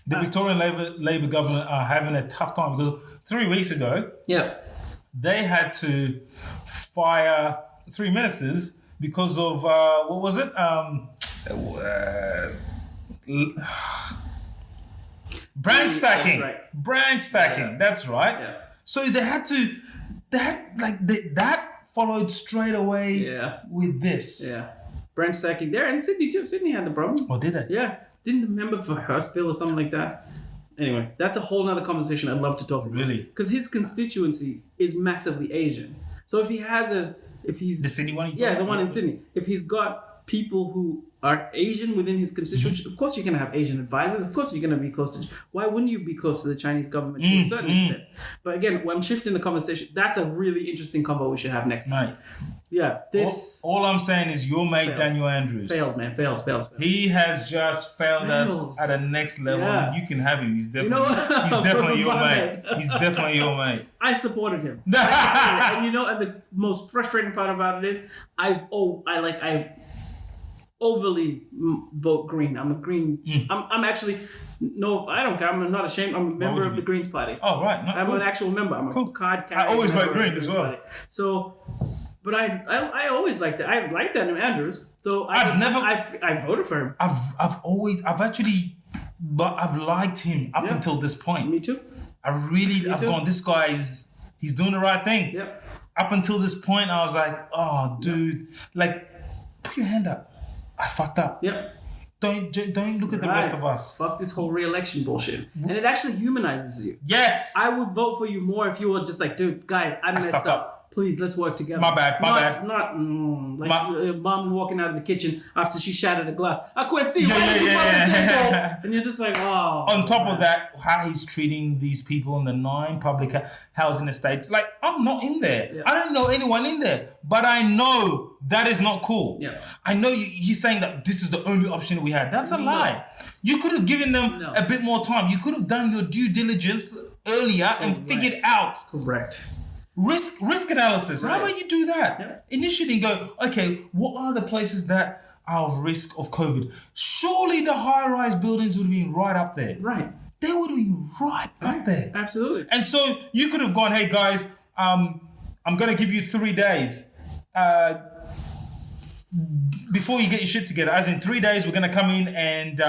S2: The Victorian Labour government are having a tough time because 3 weeks ago, they had to fire 3 ministers because of, what was it? Branch stacking. That's right. Branch stacking. That's right. Yeah. So that followed straight away with this.
S1: Yeah. Branch stacking there and Sydney too. Sydney had the problem.
S2: Oh, did they?
S1: Yeah. Didn't remember for Hurstville or something like that. Anyway, that's a whole nother conversation I'd love to talk about.
S2: Really?
S1: Because his constituency is massively Asian. So if he's...
S2: The Sydney one?
S1: The one in Sydney. If he's got people who are Asian within his constituency. Of course, you're going to have Asian advisors. Of course, you're going to be close to. Why wouldn't you be close to the Chinese government to a certain extent? But again, when I'm shifting the conversation, that's a really interesting convo we should have next time. Yeah, this.
S2: All I'm saying is your mate Daniel Andrews
S1: fails, man. Fails.
S2: He has just failed us at the next level.
S1: Yeah.
S2: You can have him. He's definitely your mate. He's definitely your mate.
S1: I supported him. And the most frustrating part about it is I overly vote green. I'm a green. I'm actually I don't care. I'm not ashamed. I'm a member of the Greens Party.
S2: Oh right,
S1: I'm an actual member. I'm a card carrier.
S2: I always vote green as well.
S1: Party. So, but I always liked that. I liked Daniel Andrews. So I voted for him.
S2: I've liked him up until this point.
S1: Me too.
S2: I've gone, this guy he's doing the right thing.
S1: Yep.
S2: Up until this point, I was like, oh, dude, put your hand up. I fucked up.
S1: Yep.
S2: Don't look at the rest of us.
S1: Fuck this whole re-election bullshit. And it actually humanizes you.
S2: Yes.
S1: I would vote for you more if you were just like, dude, guy, I messed up. Please, let's work together.
S2: My bad.
S1: Mom walking out of the kitchen after she shattered a glass. Akwasi, yeah. And you're just like, oh.
S2: On top of that, how he's treating these people in the 9 public housing estates. I'm not in there. Yeah. I don't know anyone in there. But I know that is not cool.
S1: Yeah.
S2: I know he's saying that this is the only option we had. That's a lie. You could have given them a bit more time. You could have done your due diligence earlier and figured out.
S1: Correct.
S2: Risk analysis.
S1: Right.
S2: How about you do that?
S1: Yeah.
S2: Initially go, okay, what are the places that are of risk of COVID? Surely the high-rise buildings would have been right up there.
S1: Right.
S2: They would have been right up there.
S1: Absolutely.
S2: And so you could have gone, hey guys, I'm going to give you 3 days before you get your shit together. As in 3 days, we're going to come in and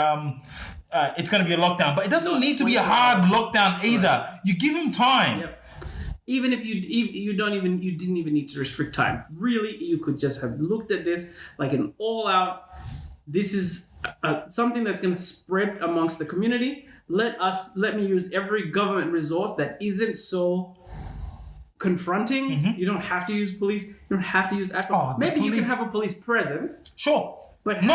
S2: it's going to be a lockdown. But it doesn't need to be a hard lockdown either. Right. You give them time.
S1: Yep. Even if you didn't even need to restrict time. Really, you could just have looked at this like an all-out. This is something that's going to spread amongst the community. Let me use every government resource that isn't so confronting. Mm-hmm. You don't have to use police. You don't have to use actual. Maybe you can have a police presence.
S2: Sure.
S1: But
S2: no.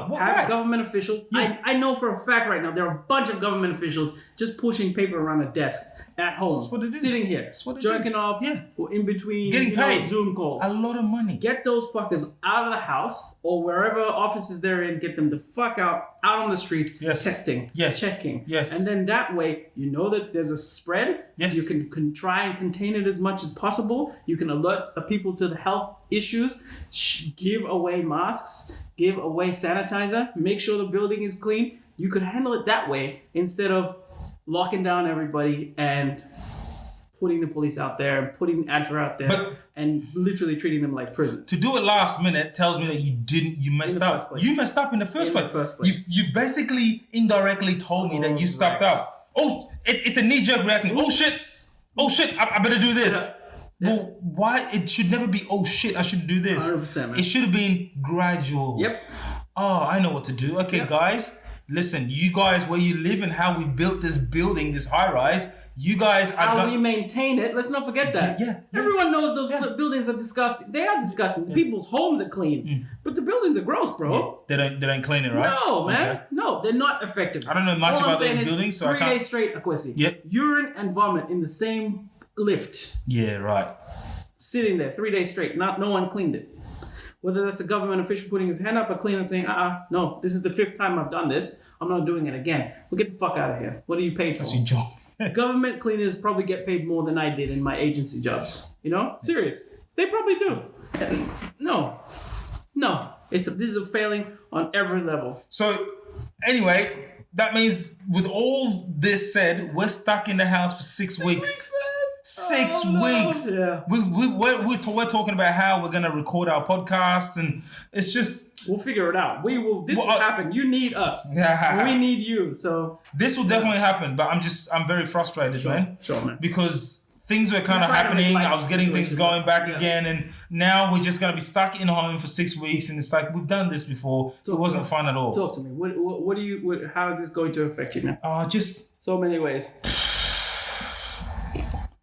S2: Why?
S1: Government officials. Yeah. I know for a fact right now there are a bunch of government officials just pushing paper around a desk at home, sitting here, jerking off, or in between,
S2: getting paid
S1: Zoom calls.
S2: A lot of money.
S1: Get those fuckers out of the house or wherever offices they're in. Get them the fuck out on the streets, testing, checking, and then that way you know that there's a spread.
S2: Yes.
S1: You can try and contain it as much as possible. You can alert the people to the health issues. Give away masks. Give away sanitizer. Make sure the building is clean. You could handle it that way instead of locking down everybody and putting the police out there and putting ADFA out there and literally treating them like prison.
S2: To do it last minute tells me that you messed up. You messed up in the first place. You basically indirectly told me that you stuffed up. Oh, it's a knee-jerk reaction. Oh shit, I better do this. Yeah. Well, why? It should never be, oh shit, I should do this.
S1: 100%, man.
S2: It should have been gradual.
S1: Yep.
S2: Oh, I know what to do. Okay, guys, listen, you guys, where you live and how we built this building, this high-rise, you guys are...
S1: How we maintain it, let's not forget that.
S2: Yeah.
S1: Everyone knows those buildings are disgusting. They are disgusting. Yeah. People's homes are clean. But the buildings are gross, bro.
S2: Yeah. They don't clean it, right?
S1: No, man.
S2: Okay.
S1: No, they're not effective.
S2: I don't know much about those buildings, so I can't...
S1: 3 days straight, Akwasi.
S2: Yep.
S1: Urine and vomit in the same lift.
S2: Yeah, right.
S1: Sitting there 3 days straight. No one cleaned it. Whether that's a government official putting his hand up or cleaner saying, no, this is the 5th time I've done this. I'm not doing it again. Well, get the fuck out of here. What are you paid for?
S2: That's your job.
S1: Government cleaners probably get paid more than I did in my agency jobs. You know? Serious. They probably do. No. This is a failing on every level.
S2: So, anyway, that means with all this said, we're stuck in the house for 6 weeks. 6 weeks.
S1: Yeah.
S2: We're talking about how we're going to record our podcast, and it's just...
S1: We'll figure it out. This will happen. You need us.
S2: Yeah.
S1: We need you. So
S2: this will definitely happen, but I'm very frustrated, man.
S1: Sure, man.
S2: Because things were kind of happening. I was getting things going back again, and now we're just going to be stuck in home for 6 weeks, and it's like, we've done this before. It wasn't fun at all.
S1: Talk to me. How is this going to affect you now?
S2: Just...
S1: So many ways.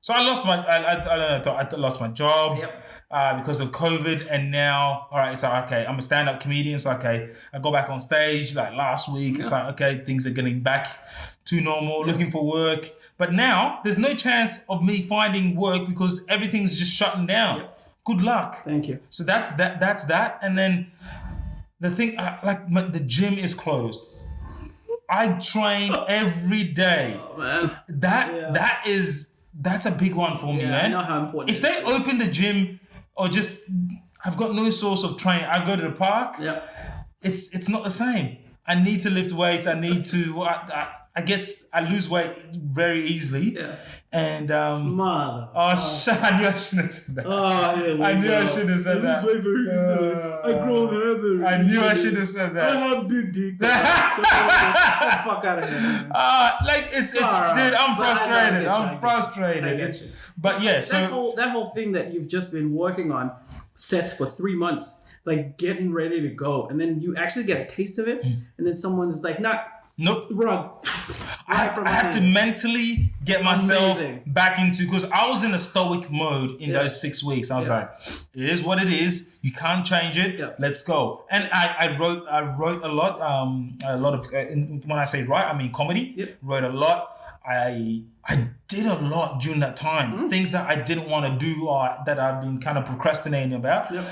S2: So I lost my, I lost my job.
S1: Yep.
S2: because of COVID, and now, all right, it's like, okay, I'm a stand-up comedian, so okay, I go back on stage like last week. It's like, okay, things are getting back to normal, looking for work. But now there's no chance of me finding work because everything's just shutting down.
S1: Yeah.
S2: Good luck.
S1: Thank you.
S2: So that's that. And then the thing, the gym is closed. I train every day.
S1: Oh, man.
S2: That's a big one for me, man.
S1: I know how important
S2: if they open the gym or just, I've got no source of training, I go to the park, it's not the same. I need to lift weights. I need to, I lose weight very easily. Yeah. And, I knew I shouldn't have said that. I knew I shouldn't have said that. I lose weight very easily. I grow hair very easily. I knew I should have said that. I have big dick. Get the fuck out of here, man. Dude, I'm frustrated. I'm frustrated. But yeah, so.
S1: That whole thing that you've just been working on sets for 3 months, like getting ready to go. And then you actually get a taste of it. And then someone's like, nope. Rug.
S2: I have to mentally get myself back into, because I was in a stoic mode in those 6 weeks. I was like, it is what it is. You can't change it. Yeah. Let's go. And I wrote a lot of when I say write, I mean comedy. Yep. Wrote a lot. I did a lot during that time. Things that I didn't want to do or that I've been kind of procrastinating about. Yep.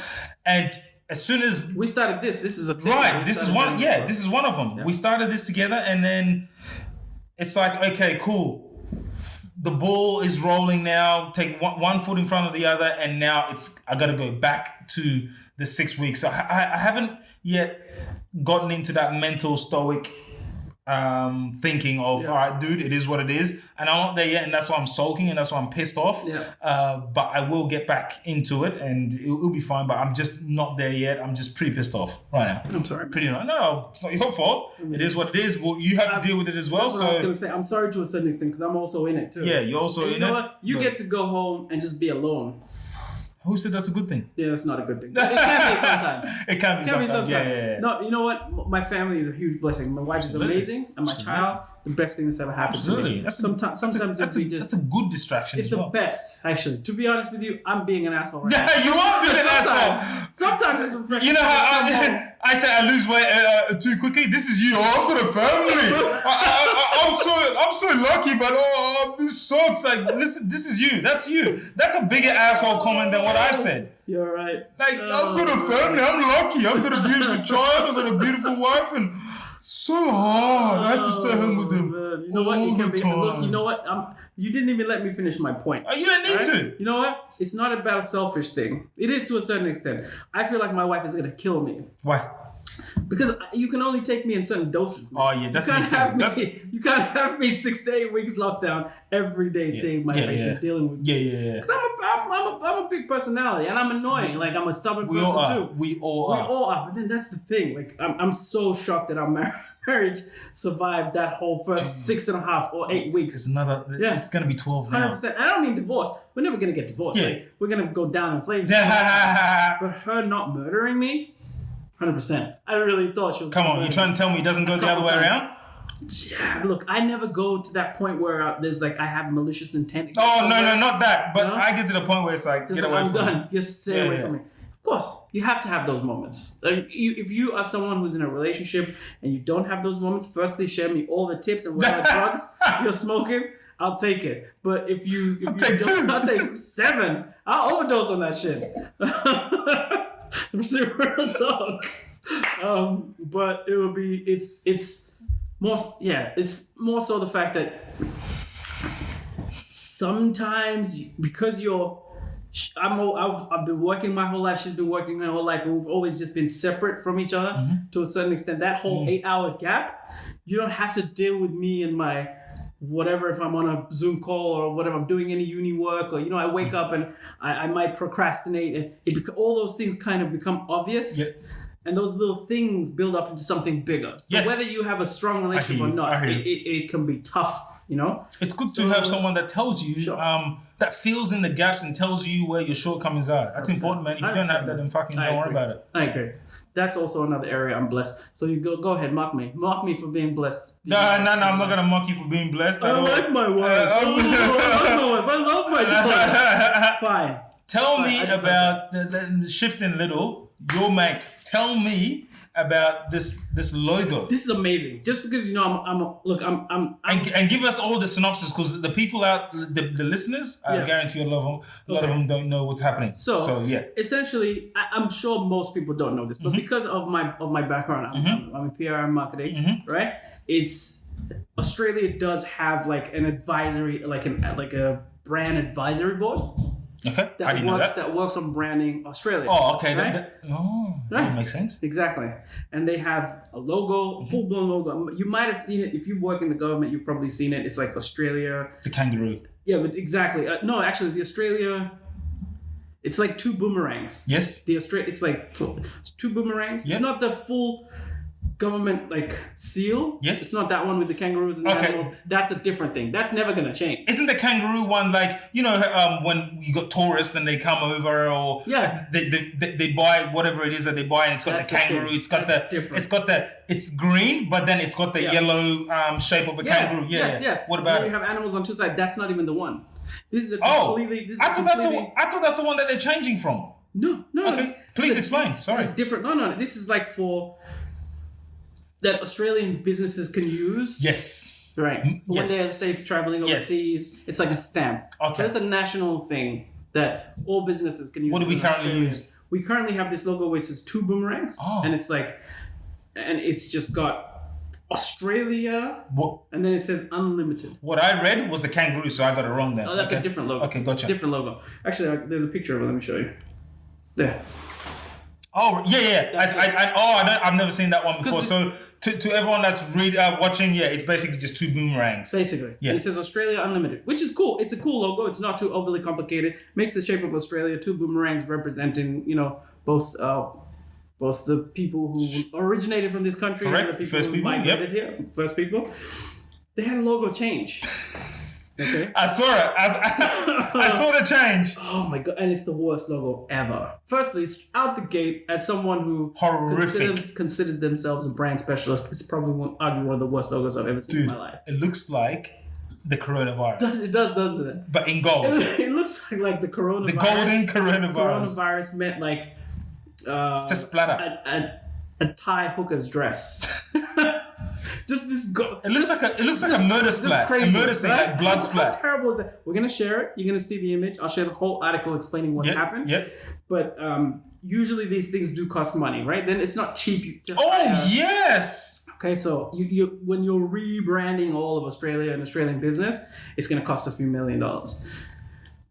S2: And as soon as
S1: we started this is a thing.
S2: Right. This is one. Yeah, this is one of them. Yeah. We started this together, and then it's like, okay, cool. The ball is rolling now. Take one foot in front of the other, and now I got to go back to the 6 weeks. So I haven't yet gotten into that mental stoic thinking of, all right, dude, it is what it is, and I'm not there yet, and that's why I'm sulking, and that's why I'm pissed off. But I will get back into it, and it'll be fine. But I'm just not there yet. I'm just pretty pissed off right now.
S1: I'm sorry.
S2: No, it's not your fault. It is what it is. Well, you have to deal with it as well.
S1: That's what I was gonna say. I'm sorry to a certain extent because I'm also in it too.
S2: Yeah, you're also in it.
S1: You know what? You get to go home and just be alone.
S2: Who said that's a good thing?
S1: Yeah, that's not a good thing. It can be sometimes.
S2: It can be sometimes. Yeah.
S1: No, you know what? My family is a huge blessing. My wife is amazing, and my child, the best thing that's ever happened to me. Sometimes that's a
S2: good distraction.
S1: It's the best, actually. To be honest with you, I'm being an asshole right now.
S2: Yeah, you are being an asshole.
S1: Sometimes it's refreshing.
S2: You know how I say I lose weight too quickly? This is you. I've got a family. I'm so lucky, but this sucks. Like, listen, this is you. That's you. That's a bigger asshole comment than what I said.
S1: You're right.
S2: Like, I've got a family. I'm lucky. I've got a beautiful child. I've got a beautiful wife, and so hard. I have to stay home with them.
S1: You know what? Look, you know what? You didn't even let me finish my point.
S2: You don't need to.
S1: You know what? It's not about a selfish thing. It is to a certain extent. I feel like my wife is going to kill me.
S2: Why?
S1: Because you can only take me in certain doses. Man.
S2: Oh yeah, that's
S1: you can't have me 6 to 8 weeks locked down every day, seeing my face and dealing with.
S2: Yeah.
S1: Because I'm a big personality and I'm annoying. Like, I'm a stubborn person too.
S2: We all are.
S1: But then that's the thing. Like, I'm so shocked that our marriage survived that whole first 6.5 or 8 weeks.
S2: It's gonna be 12 now.
S1: 100%. I don't mean divorce. We're never gonna get divorced. Yeah. Like, we're gonna go down in flames. But her not murdering me. 100%. I really thought she was.
S2: Come on, you're trying to tell me it doesn't go the other way around?
S1: Yeah, look, I never go to that point where there's like I have malicious intent.
S2: Oh no, not that. But I get to the point where it's like, get away from me. I'm done.
S1: Just stay away from me. Of course, you have to have those moments. Like, if you are someone who's in a relationship and you don't have those moments, firstly share me all the tips and what drugs you're smoking. I'll take it. But if you
S2: take 2.
S1: I'll take 7. I'll overdose on that shit. Real talk. But it will be it's more so the fact that sometimes because I've been working my whole life, she's been working her whole life, and we've always just been separate from each other to a certain extent. That whole 8-hour gap, you don't have to deal with me and my whatever, if I'm on a Zoom call or whatever, I'm doing any uni work, or I wake up and I might procrastinate, and all those things kind of become obvious. Yep. And those little things build up into something bigger. So whether you have a strong relationship or not, it can be tough, It's good to have someone that tells you, that fills in the gaps and tells you where your shortcomings are. That's 100%. Important, man. If you don't have that, then fucking don't worry about it. I agree. That's also another area I'm blessed. So you go ahead, mock me. Mock me for being blessed. No, I'm not going to mock you for being blessed. I like my wife. I love my wife. Fine.
S2: Tell me about the shifting little. Your mate. Tell me about this logo.
S1: This is amazing. Just because
S2: and give us all the synopsis, because the people out, the listeners, I guarantee a lot of them don't know what's happening. So yeah.
S1: Essentially, I'm sure most people don't know this, but because of my background, I'm in PR and marketing, right? It's Australia does have like an advisory, like a brand advisory board.
S2: Okay.
S1: That works on branding Australia.
S2: Oh, okay.
S1: Right?
S2: That makes sense.
S1: Exactly. And they have a logo, a full-blown logo. You might have seen it. If you work in the government, you've probably seen it. It's like Australia.
S2: The kangaroo.
S1: Yeah, but exactly. No, actually, the Australia... It's like two boomerangs.
S2: Yes.
S1: It's like two boomerangs. Yep. It's not the full government like seal.
S2: Yes.
S1: It's not that one with the kangaroos and the animals. That's a different thing. That's never going to change.
S2: Isn't the kangaroo one like, when you got tourists and they come over, or they buy whatever it is that they buy, and it's got the kangaroo. It's green, but then it's got the yellow shape of a kangaroo. Yeah. What about
S1: it? You have animals on two sides. That's not even the one. This is a
S2: completely... I thought that's the one that they're changing from.
S1: No.
S2: Okay. Please explain. Sorry.
S1: It's a different... No. This is like for... that Australian businesses can use.
S2: Yes.
S1: Right. When they're safe traveling overseas. It's like a stamp. Okay. So that's a national thing that all businesses can use.
S2: What do we currently use?
S1: We currently have this logo, which is two boomerangs.
S2: Oh.
S1: And it's like... And it's just got... Australia, and then it says unlimited.
S2: What I read was the kangaroo, so I got it wrong there.
S1: Oh, that's a different logo.
S2: Okay, gotcha.
S1: Different logo. Actually, there's a picture of it. Let me show you. There.
S2: Oh, yeah. I've never seen that one before. So to everyone that's watching, it's basically just two boomerangs.
S1: Basically. Yeah. And it says Australia Unlimited, which is cool. It's a cool logo. It's not too overly complicated. Makes the shape of Australia, two boomerangs representing, both the people who originated from this country and the people who migrated here. First people. They had a logo change. Okay.
S2: I saw it. I saw the change.
S1: Oh my God. And it's the worst logo ever. Firstly, out the gate, as someone who considers themselves a brand specialist, it's probably one of the worst logos I've ever seen in my life.
S2: It looks like the coronavirus.
S1: It does, doesn't it?
S2: But in gold.
S1: It looks like the coronavirus.
S2: The golden coronavirus.
S1: Coronavirus meant like...
S2: it's a splatter.
S1: A Thai hooker's dress. Just this.
S2: It looks like a murder splat. Crazy, a murder scene, right? Like blood splat.
S1: How terrible is that? We're gonna share it. You're gonna see the image. I'll share the whole article explaining what happened.
S2: Yep.
S1: But usually these things do cost money, right? Then it's not cheap.
S2: Yes.
S1: Okay, so you when you're rebranding all of Australia and Australian business, it's gonna cost a few $1 million.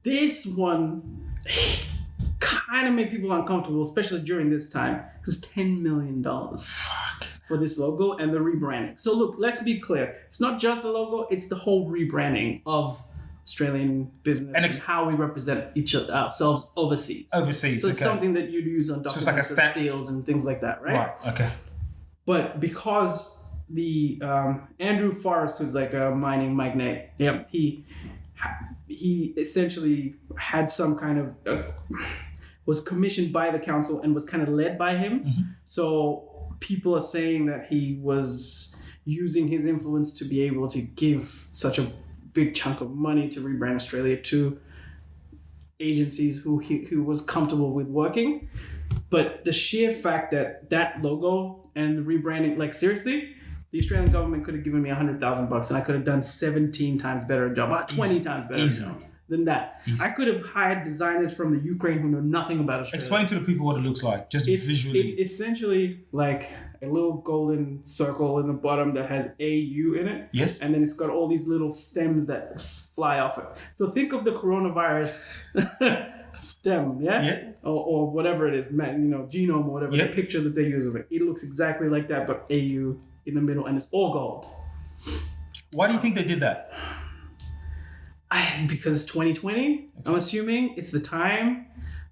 S1: This one kind of made people uncomfortable, especially during this time. It's $10 million for this logo and the rebranding. So look, let's be clear. It's not just the logo, it's the whole rebranding of Australian business and how we represent ourselves overseas. So it's something that you'd use on documents and seals and things like that, right?
S2: Right, okay.
S1: But because the Andrew Forrest, who's like a mining magnate, he essentially had some kind of... was commissioned by the council and was kind of led by him. Mm-hmm. So people are saying that he was using his influence to be able to give such a big chunk of money to rebrand Australia to agencies who was comfortable with working. But the sheer fact that logo and the rebranding, like seriously, the Australian government could have given me $100,000 and I could have done 17 times better a job, about 20 times better than that.
S2: Easy.
S1: I could have hired designers from the Ukraine who know nothing about Australia.
S2: Explain to the people what it looks like, just visually.
S1: It's essentially like a little golden circle in the bottom that has AU in it.
S2: Yes.
S1: And then it's got all these little stems that fly off it. So think of the coronavirus stem,
S2: yeah?
S1: Or whatever it is, genome or whatever, the picture that they use of it. It looks exactly like that, but AU in the middle, and it's all gold.
S2: Why do you think they did that?
S1: Because it's 2020, okay. I'm assuming it's the time,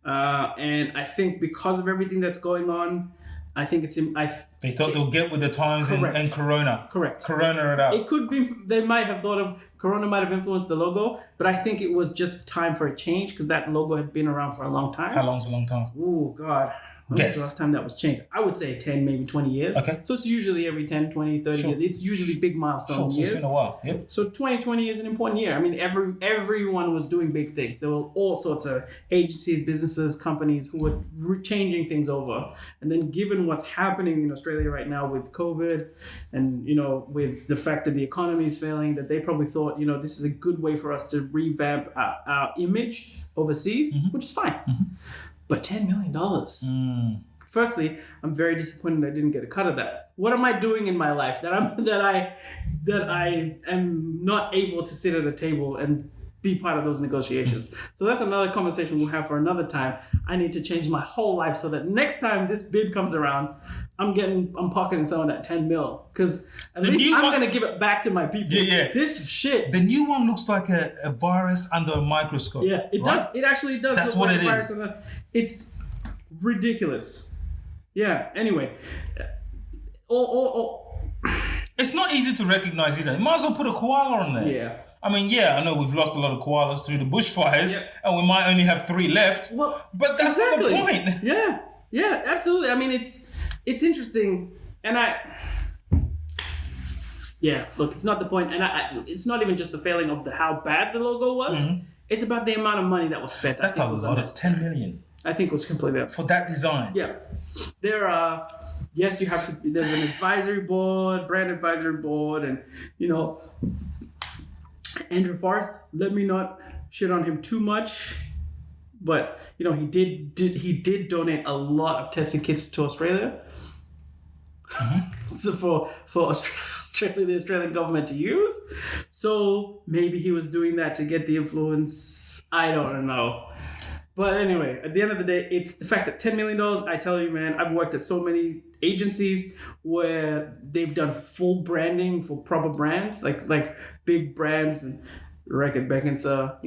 S1: and I think because of everything that's going on, I think it's
S2: they thought they'll get with the times and Corona.
S1: Correct.
S2: Corona it up.
S1: It could be they might have thought of Corona might have influenced the logo, but I think it was just time for a change because that logo had been around for a long time.
S2: How long's a long time?
S1: Oh God, When was the last time that was changed? I would say 10, maybe 20 years.
S2: Okay.
S1: So it's usually every 10, 20, 30 years. It's usually big milestone years.
S2: So it's been a while. Yep.
S1: So 2020 is an important year. I mean, everyone was doing big things. There were all sorts of agencies, businesses, companies who were changing things over. And then given what's happening in Australia right now with COVID and, with the fact that the economy is failing, that they probably thought, this is a good way for us to revamp our image overseas, which is fine. But $10 million. Firstly, I'm very disappointed I didn't get a cut of that. What am I doing in my life that I am not able to sit at a table and be part of those negotiations? So that's another conversation we'll have for another time. I need to change my whole life so that next time this bid comes around, I'm pocketing some of that 10 mil. Because at least I'm going to give it back to my people.
S2: Yeah.
S1: This shit.
S2: The new one looks like a virus under a microscope.
S1: Yeah, it does. It actually does.
S2: That's
S1: look
S2: what
S1: like
S2: it
S1: a
S2: is.
S1: virus. It's ridiculous. Yeah, anyway.
S2: It's not easy to recognize either. You might as well put a koala on there.
S1: Yeah.
S2: I mean, I know we've lost a lot of koalas through the bushfires, and we might only have 3 left. Well, but that's not the point.
S1: Yeah, absolutely. I mean, it's interesting, and look, it's not the point, and it's not even just the failing of how bad the logo was. It's about the amount of money that was spent.
S2: That's a lot. It's 10 million.
S1: I think it was completely up
S2: for that design.
S1: Yeah, there are. Yes, you have to. There's an advisory board, brand advisory board, and Andrew Forrest. Let me not shit on him too much, but he did donate a lot of testing kits to Australia. So for Australia, the Australian government to use. So maybe he was doing that to get the influence. I don't know. But anyway, at the end of the day, it's the fact that $10 million, I tell you, man, I've worked at so many agencies where they've done full branding for proper brands, like big brands and Reckitt Beckinsale,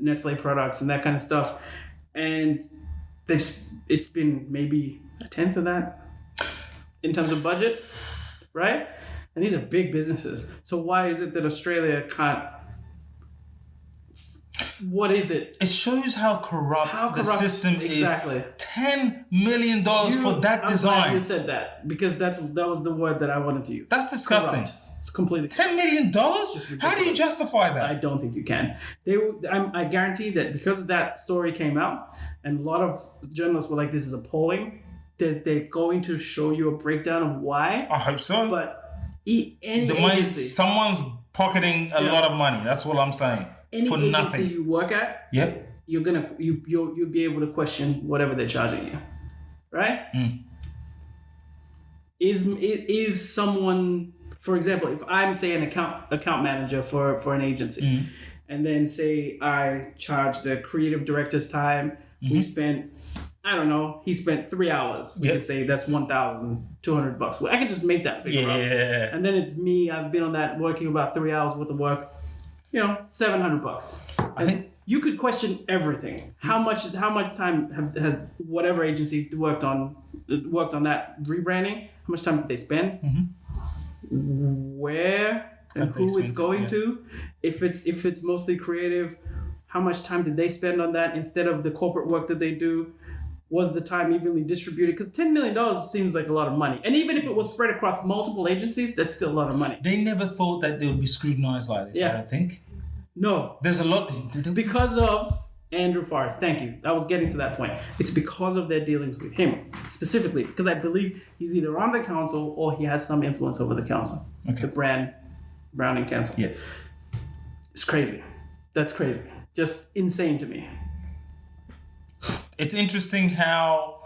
S1: Nestle products and that kind of stuff. And it's been maybe a tenth of that in terms of budget, right? And these are big businesses. So why is it that Australia can't? What is it?
S2: It shows how corrupt the system is. Exactly. $10 million for that design. I'm glad
S1: you said that because that was the word that I wanted to use.
S2: That's disgusting.
S1: Corrupt. It's completely
S2: $10 million? How do you justify that?
S1: I don't think you can. I guarantee that because that story came out and a lot of journalists were like, this is appalling. They're going to show you a breakdown of why.
S2: I hope so.
S1: But
S2: someone's pocketing a lot of money. That's what I'm saying.
S1: Any
S2: for
S1: agency
S2: nothing.
S1: You work at, you're gonna you'll be able to question whatever they're charging you, right? Is someone, for example, if I'm say an account manager for an agency, and then say I charge the creative director's time, we spent, I don't know, he spent 3 hours. We could say that's $1,200. Well, I can just make that figure up, and then it's me. I've been on that working about 3 hours worth of work. $700. I think you could question everything. How much time has whatever agency worked on that rebranding? How much time did they spend? Where and who it's going to? If it's mostly creative, how much time did they spend on that instead of the corporate work that they do? Was the time evenly distributed? Because $10 million seems like a lot of money. And even if it was spread across multiple agencies, that's still a lot of money.
S2: They never thought that they would be scrutinized like this, I don't think.
S1: No.
S2: There's a lot.
S1: Because of Andrew Forrest. Thank you. I was getting to that point. It's because of their dealings with him, specifically. Because I believe he's either on the council or he has some influence over the council. Okay. The Browning Council.
S2: Yeah.
S1: It's crazy. That's crazy. Just insane to me.
S2: It's interesting how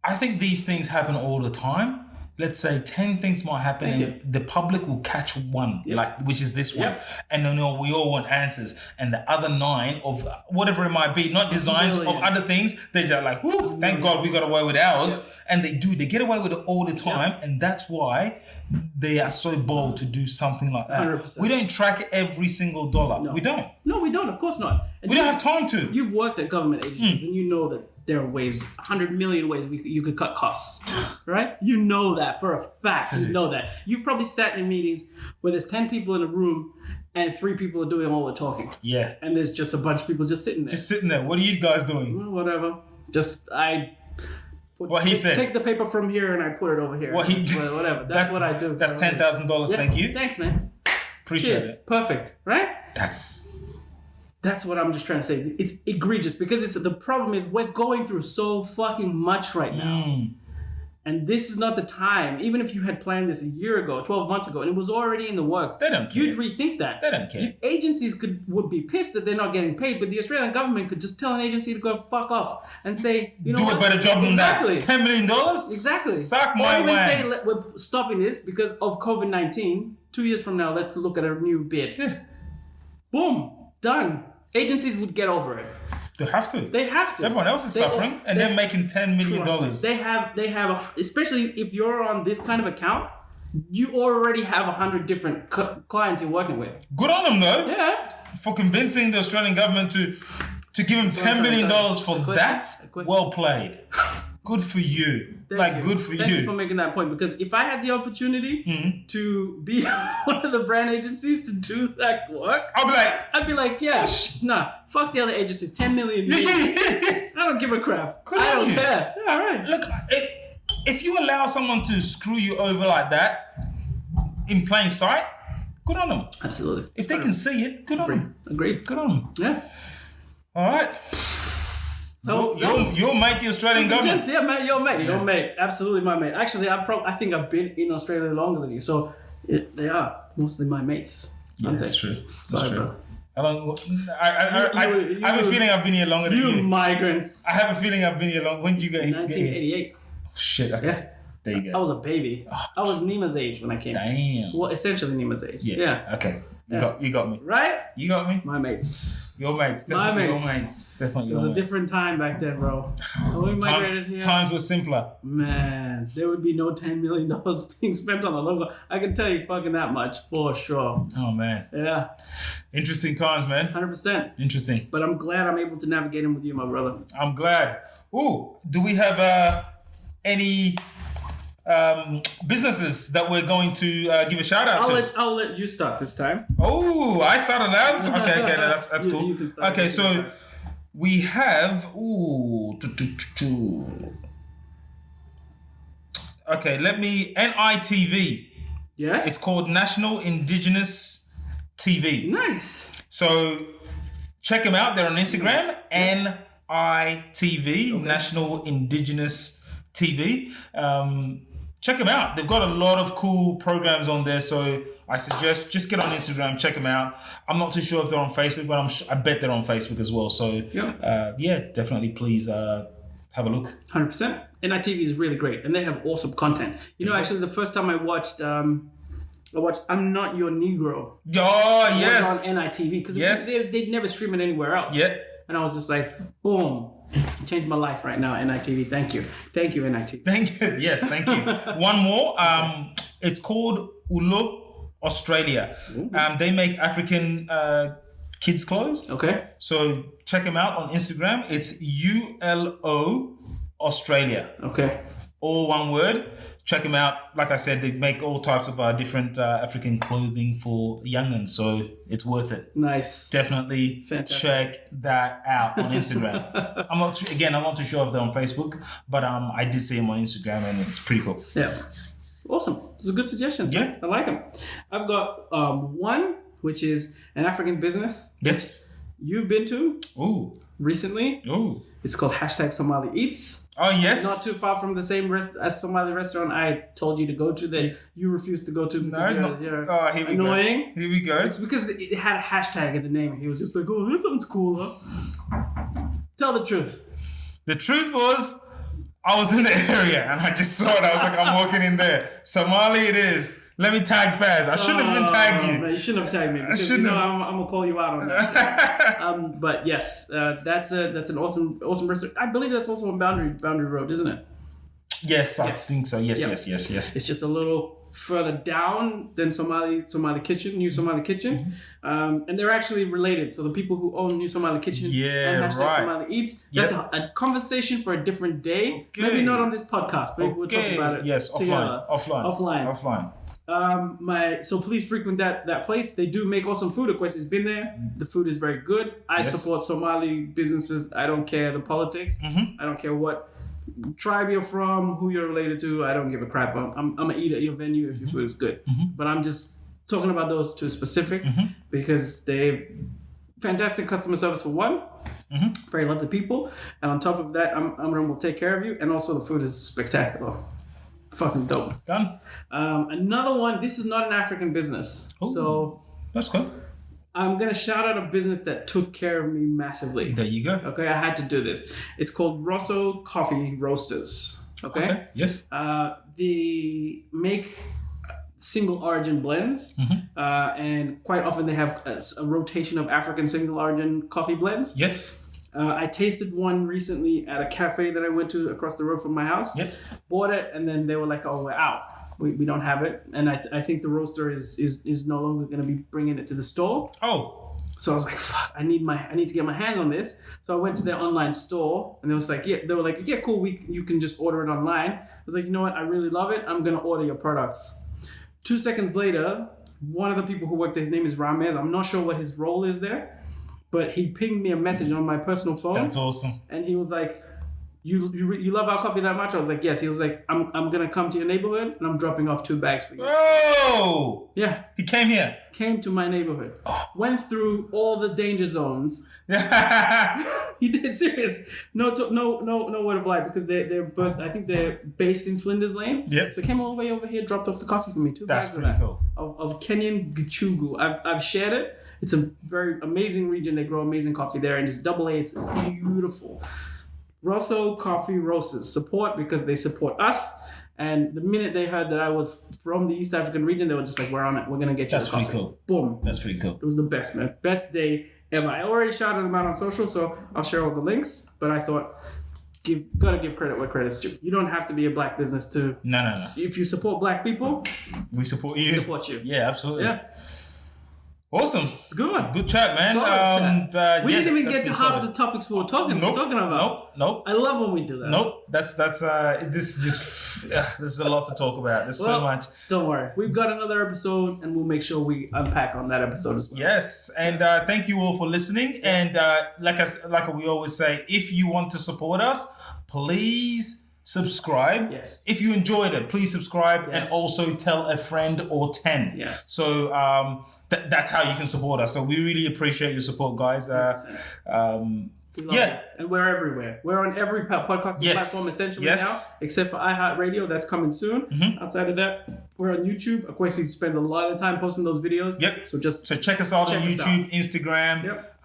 S2: I think these things happen all the time. Let's say 10 things might happen and the public will catch one, which is this one. And then we all want answers. And the other 9 of whatever it might be, not designs of other things, they're just like, whoo, thank God we got away with ours. And they get away with it all the time. And that's why they are so bold to do something like that.
S1: 100%.
S2: We don't track every single dollar. No. We don't.
S1: No, we don't. Of course not. And
S2: we don't have time to.
S1: You've worked at government agencies and you know that there are ways, 100 million ways you could cut costs, right? You know that for a fact. Dude. You know that. You've probably sat in meetings where there's 10 people in a room and 3 people are doing all the talking.
S2: Yeah.
S1: And there's just a bunch of people just sitting there.
S2: Just sitting there. What are you guys doing?
S1: Well, whatever.
S2: What he said.
S1: Take the paper from here and I put it over here. Whatever. That's what I do.
S2: That's $10,000. Yeah. Thank you.
S1: Thanks, man.
S2: Appreciate it.
S1: Perfect. Right?
S2: That's
S1: what I'm just trying to say. It's egregious because the problem is we're going through so fucking much right now. And this is not the time. Even if you had planned this a year ago, 12 months ago, and it was already in the works,
S2: they don't care.
S1: You'd rethink that.
S2: They don't care.
S1: Agencies would be pissed that they're not getting paid, but the Australian government could just tell an agency to go fuck off and say, you know,
S2: do a better job than that. $10 million?
S1: Exactly.
S2: Suck my
S1: wang. Or even say we're stopping this because of COVID-19. 2 years from now, let's look at a new bid.
S2: Yeah.
S1: Boom. Done. Agencies would get over it.
S2: They'd have to. Everyone else is suffering, and they're making $10 million.
S1: They have, especially if you're on this kind of account, you already have 100 different clients you're working with.
S2: Good on them, though.
S1: Yeah.
S2: For convincing the Australian government to give them $10 million for that. Well played. Good for you. Good for you.
S1: Thank you for making that point. Because if I had the opportunity to be one of the brand agencies to do that work, I'd be like, yeah, nah, fuck the other agencies. 10 million. I don't give a crap. I don't care. Yeah, all right.
S2: Look, if you allow someone to screw you over like that in plain sight, good on them.
S1: Absolutely.
S2: If they can see it, good on them.
S1: Agreed.
S2: Good on them.
S1: Yeah.
S2: All right. You'll mate the Australian government.
S1: Yeah, mate, your mate, absolutely my mate. Actually, I think I've been in Australia longer than you, so they are mostly my mates.
S2: Yeah, that's true.
S1: Sorry, bro.
S2: I have a feeling I've been here longer than you.
S1: You migrants.
S2: I have a feeling I've been here long. When did you get here?
S1: 1988.
S2: Shit. Okay.
S1: Yeah.
S2: There you go.
S1: I was a baby. I was Nima's age when I came.
S2: Damn.
S1: Well, essentially Nima's age.
S2: Yeah. Okay. You got me.
S1: Right?
S2: You got me.
S1: My mates.
S2: Your mates. Definitely your mates. Definitely your mates.
S1: It was a different time back then, bro. When we migrated here,
S2: times were simpler.
S1: Man, there would be no $10 million being spent on a logo. I can tell you fucking that much for sure.
S2: Oh, man.
S1: Yeah.
S2: Interesting times, man.
S1: 100%.
S2: Interesting.
S1: But I'm glad I'm able to navigate them with you, my brother.
S2: I'm glad. Ooh, do we have any businesses that we're going to give a shout out to?
S1: I'll let you start this time.
S2: Oh, I started out? Okay, that's cool.
S1: You can start.
S2: Okay, so we have... Okay, NITV.
S1: Yes?
S2: It's called National Indigenous TV.
S1: Nice.
S2: So check them out. They're on Instagram. NITV, National Indigenous TV. Check them out. They've got a lot of cool programs on there. So I suggest just get on Instagram, check them out. I'm not too sure if they're on Facebook, but I bet they're on Facebook as well. So definitely please have a look.
S1: 100%. NITV is really great, and they have awesome content. You know, actually, the first time I watched I'm Not Your Negro.
S2: Oh, yes.
S1: On NITV because they'd never stream it anywhere else.
S2: Yeah.
S1: And I was just like, boom. Changed my life right now, NITV. Thank you, NITV.
S2: Thank you. Yes, thank you. One more. It's called Ulo Australia. They make African kids clothes.
S1: Okay.
S2: So check them out on Instagram. It's ULO Australia.
S1: Okay.
S2: All one word. Check them out. Like I said, they make all types of different African clothing for young'uns, so it's worth it.
S1: Nice.
S2: Definitely check that out on Instagram. I'm not too sure if they're on Facebook, but I did see them on Instagram, and it's pretty cool.
S1: Yeah. Awesome. It's a good suggestion.
S2: Yeah.
S1: I like them. I've got one, which is an African business.
S2: Yes.
S1: You've been to.
S2: Ooh.
S1: Recently.
S2: Ooh.
S1: It's called #SomaliEats.
S2: Oh, yes.
S1: Not too far from the same as Somali restaurant I told you to go to that you refused to go to because you're annoying.
S2: Here we go.
S1: It's because it had a hashtag in the name. He was just like, oh, this sounds cool, huh? Tell the truth.
S2: The truth was, I was in the area and I just saw it. I was like, I'm walking in there. Somali it is. Let me tag Faz. I shouldn't have even tagged you.
S1: Man, you shouldn't have tagged me because I'm going to call you out on that. But yes, that's an awesome restaurant. I believe that's also on Boundary Road, isn't it?
S2: Yes, I think so. Yes.
S1: It's just a little further down than Somali Kitchen, New Somali Kitchen. And they're actually related. So the people who own New Somali Kitchen and #SomaliEats, that's a conversation for a different day. Okay. Maybe not on this podcast. Maybe we'll talk about it
S2: together. Offline.
S1: So please frequent that place. They do make awesome food. Akwasi's been there. The food is very good. I support Somali businesses. I don't care the politics. I don't care what tribe you're from, who you're related to. I don't give a crap. I'm gonna eat at your venue if your food is good. But I'm just talking about those two specific because they fantastic customer service for one. Very lovely people, and on top of that, Amram will take care of you, and also the food is spectacular. Fucking dope.
S2: Done.
S1: Another one. This is not an African business. Ooh, so
S2: that's cool.
S1: I'm going to shout out a business that took care of me massively.
S2: There you go.
S1: Okay, I had to do this. It's called Rosso Coffee Roasters. Okay?
S2: Yes.
S1: They make single origin blends, and quite often they have a rotation of African single origin coffee blends.
S2: Yes.
S1: I tasted one recently at a cafe that I went to across the road from my house.
S2: Yep. Bought
S1: it, and then they were like, "Oh, we're out. We don't have it." And I think the roaster is no longer going to be bringing it to the store.
S2: Oh.
S1: So I was like, "Fuck! I need to get my hands on this." So I went to their online store, and they were like, "Yeah, cool. You can just order it online." I was like, "You know what? I really love it. I'm gonna order your products." 2 seconds later, one of the people who worked there, his name is Ramez. I'm not sure what his role is there. But he pinged me a message on my personal phone.
S2: That's awesome.
S1: And he was like, you love our coffee that much? I was like, yes. He was like, I'm going to come to your neighborhood and I'm dropping off 2 bags for you.
S2: Oh!
S1: Yeah.
S2: He came here?
S1: Came to my neighborhood. Oh. Went through all the danger zones. He did, serious. No word of lie, because I think they're based in Flinders Lane.
S2: Yep.
S1: So came all the way over here, dropped off the coffee for me. 2 bags.
S2: That's pretty cool.
S1: Of Kenyan Gichugu. I've shared it. It's a very amazing region. They grow amazing coffee there, and it's AA. It's beautiful. Rosso Coffee Roasters support because they support us. And the minute they heard that I was from the East African region, they were just like, "We're on it. We're gonna get you."
S2: That's pretty cool.
S1: Boom.
S2: That's pretty cool.
S1: It was the best, man. Best day ever. I already shouted them out on social, so I'll share all the links. But I thought, gotta give credit where credit's due. You don't have to be a black business to.
S2: No.
S1: If you support black people,
S2: we support you.
S1: We support you.
S2: Yeah, absolutely.
S1: Yeah.
S2: Awesome.
S1: It's a good one.
S2: Good chat, man.
S1: We didn't even get to half of the topics we were talking about.
S2: Nope.
S1: I love when we do that.
S2: Nope. That's this is just there's a lot to talk about. There's so much.
S1: Don't worry. We've got another episode, and we'll make sure we unpack on that episode as well.
S2: Yes, and thank you all for listening. And like we always say, if you want to support us, please subscribe.
S1: Yes.
S2: If you enjoyed it, please subscribe, and also tell a friend or 10.
S1: Yes.
S2: So that's how you can support us. So we really appreciate your support, guys.
S1: It. And we're everywhere. We're on every podcasting platform essentially now, except for iHeartRadio. That's coming soon. Outside of that, we're on YouTube. Akwasi spends a lot of time posting those videos.
S2: Yep.
S1: So
S2: check us out on YouTube, Instagram.
S1: Yep.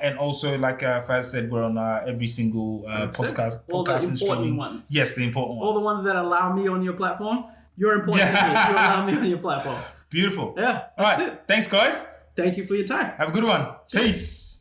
S2: And also, like Faarah said, we're on every single podcast
S1: and streaming
S2: ones. Yes, the important ones.
S1: All the ones that allow me on your platform. You're important to me if you allow me on your platform.
S2: Beautiful.
S1: Yeah.
S2: That's it. Thanks, guys.
S1: Thank you for your time.
S2: Have a good one. Cheers. Peace.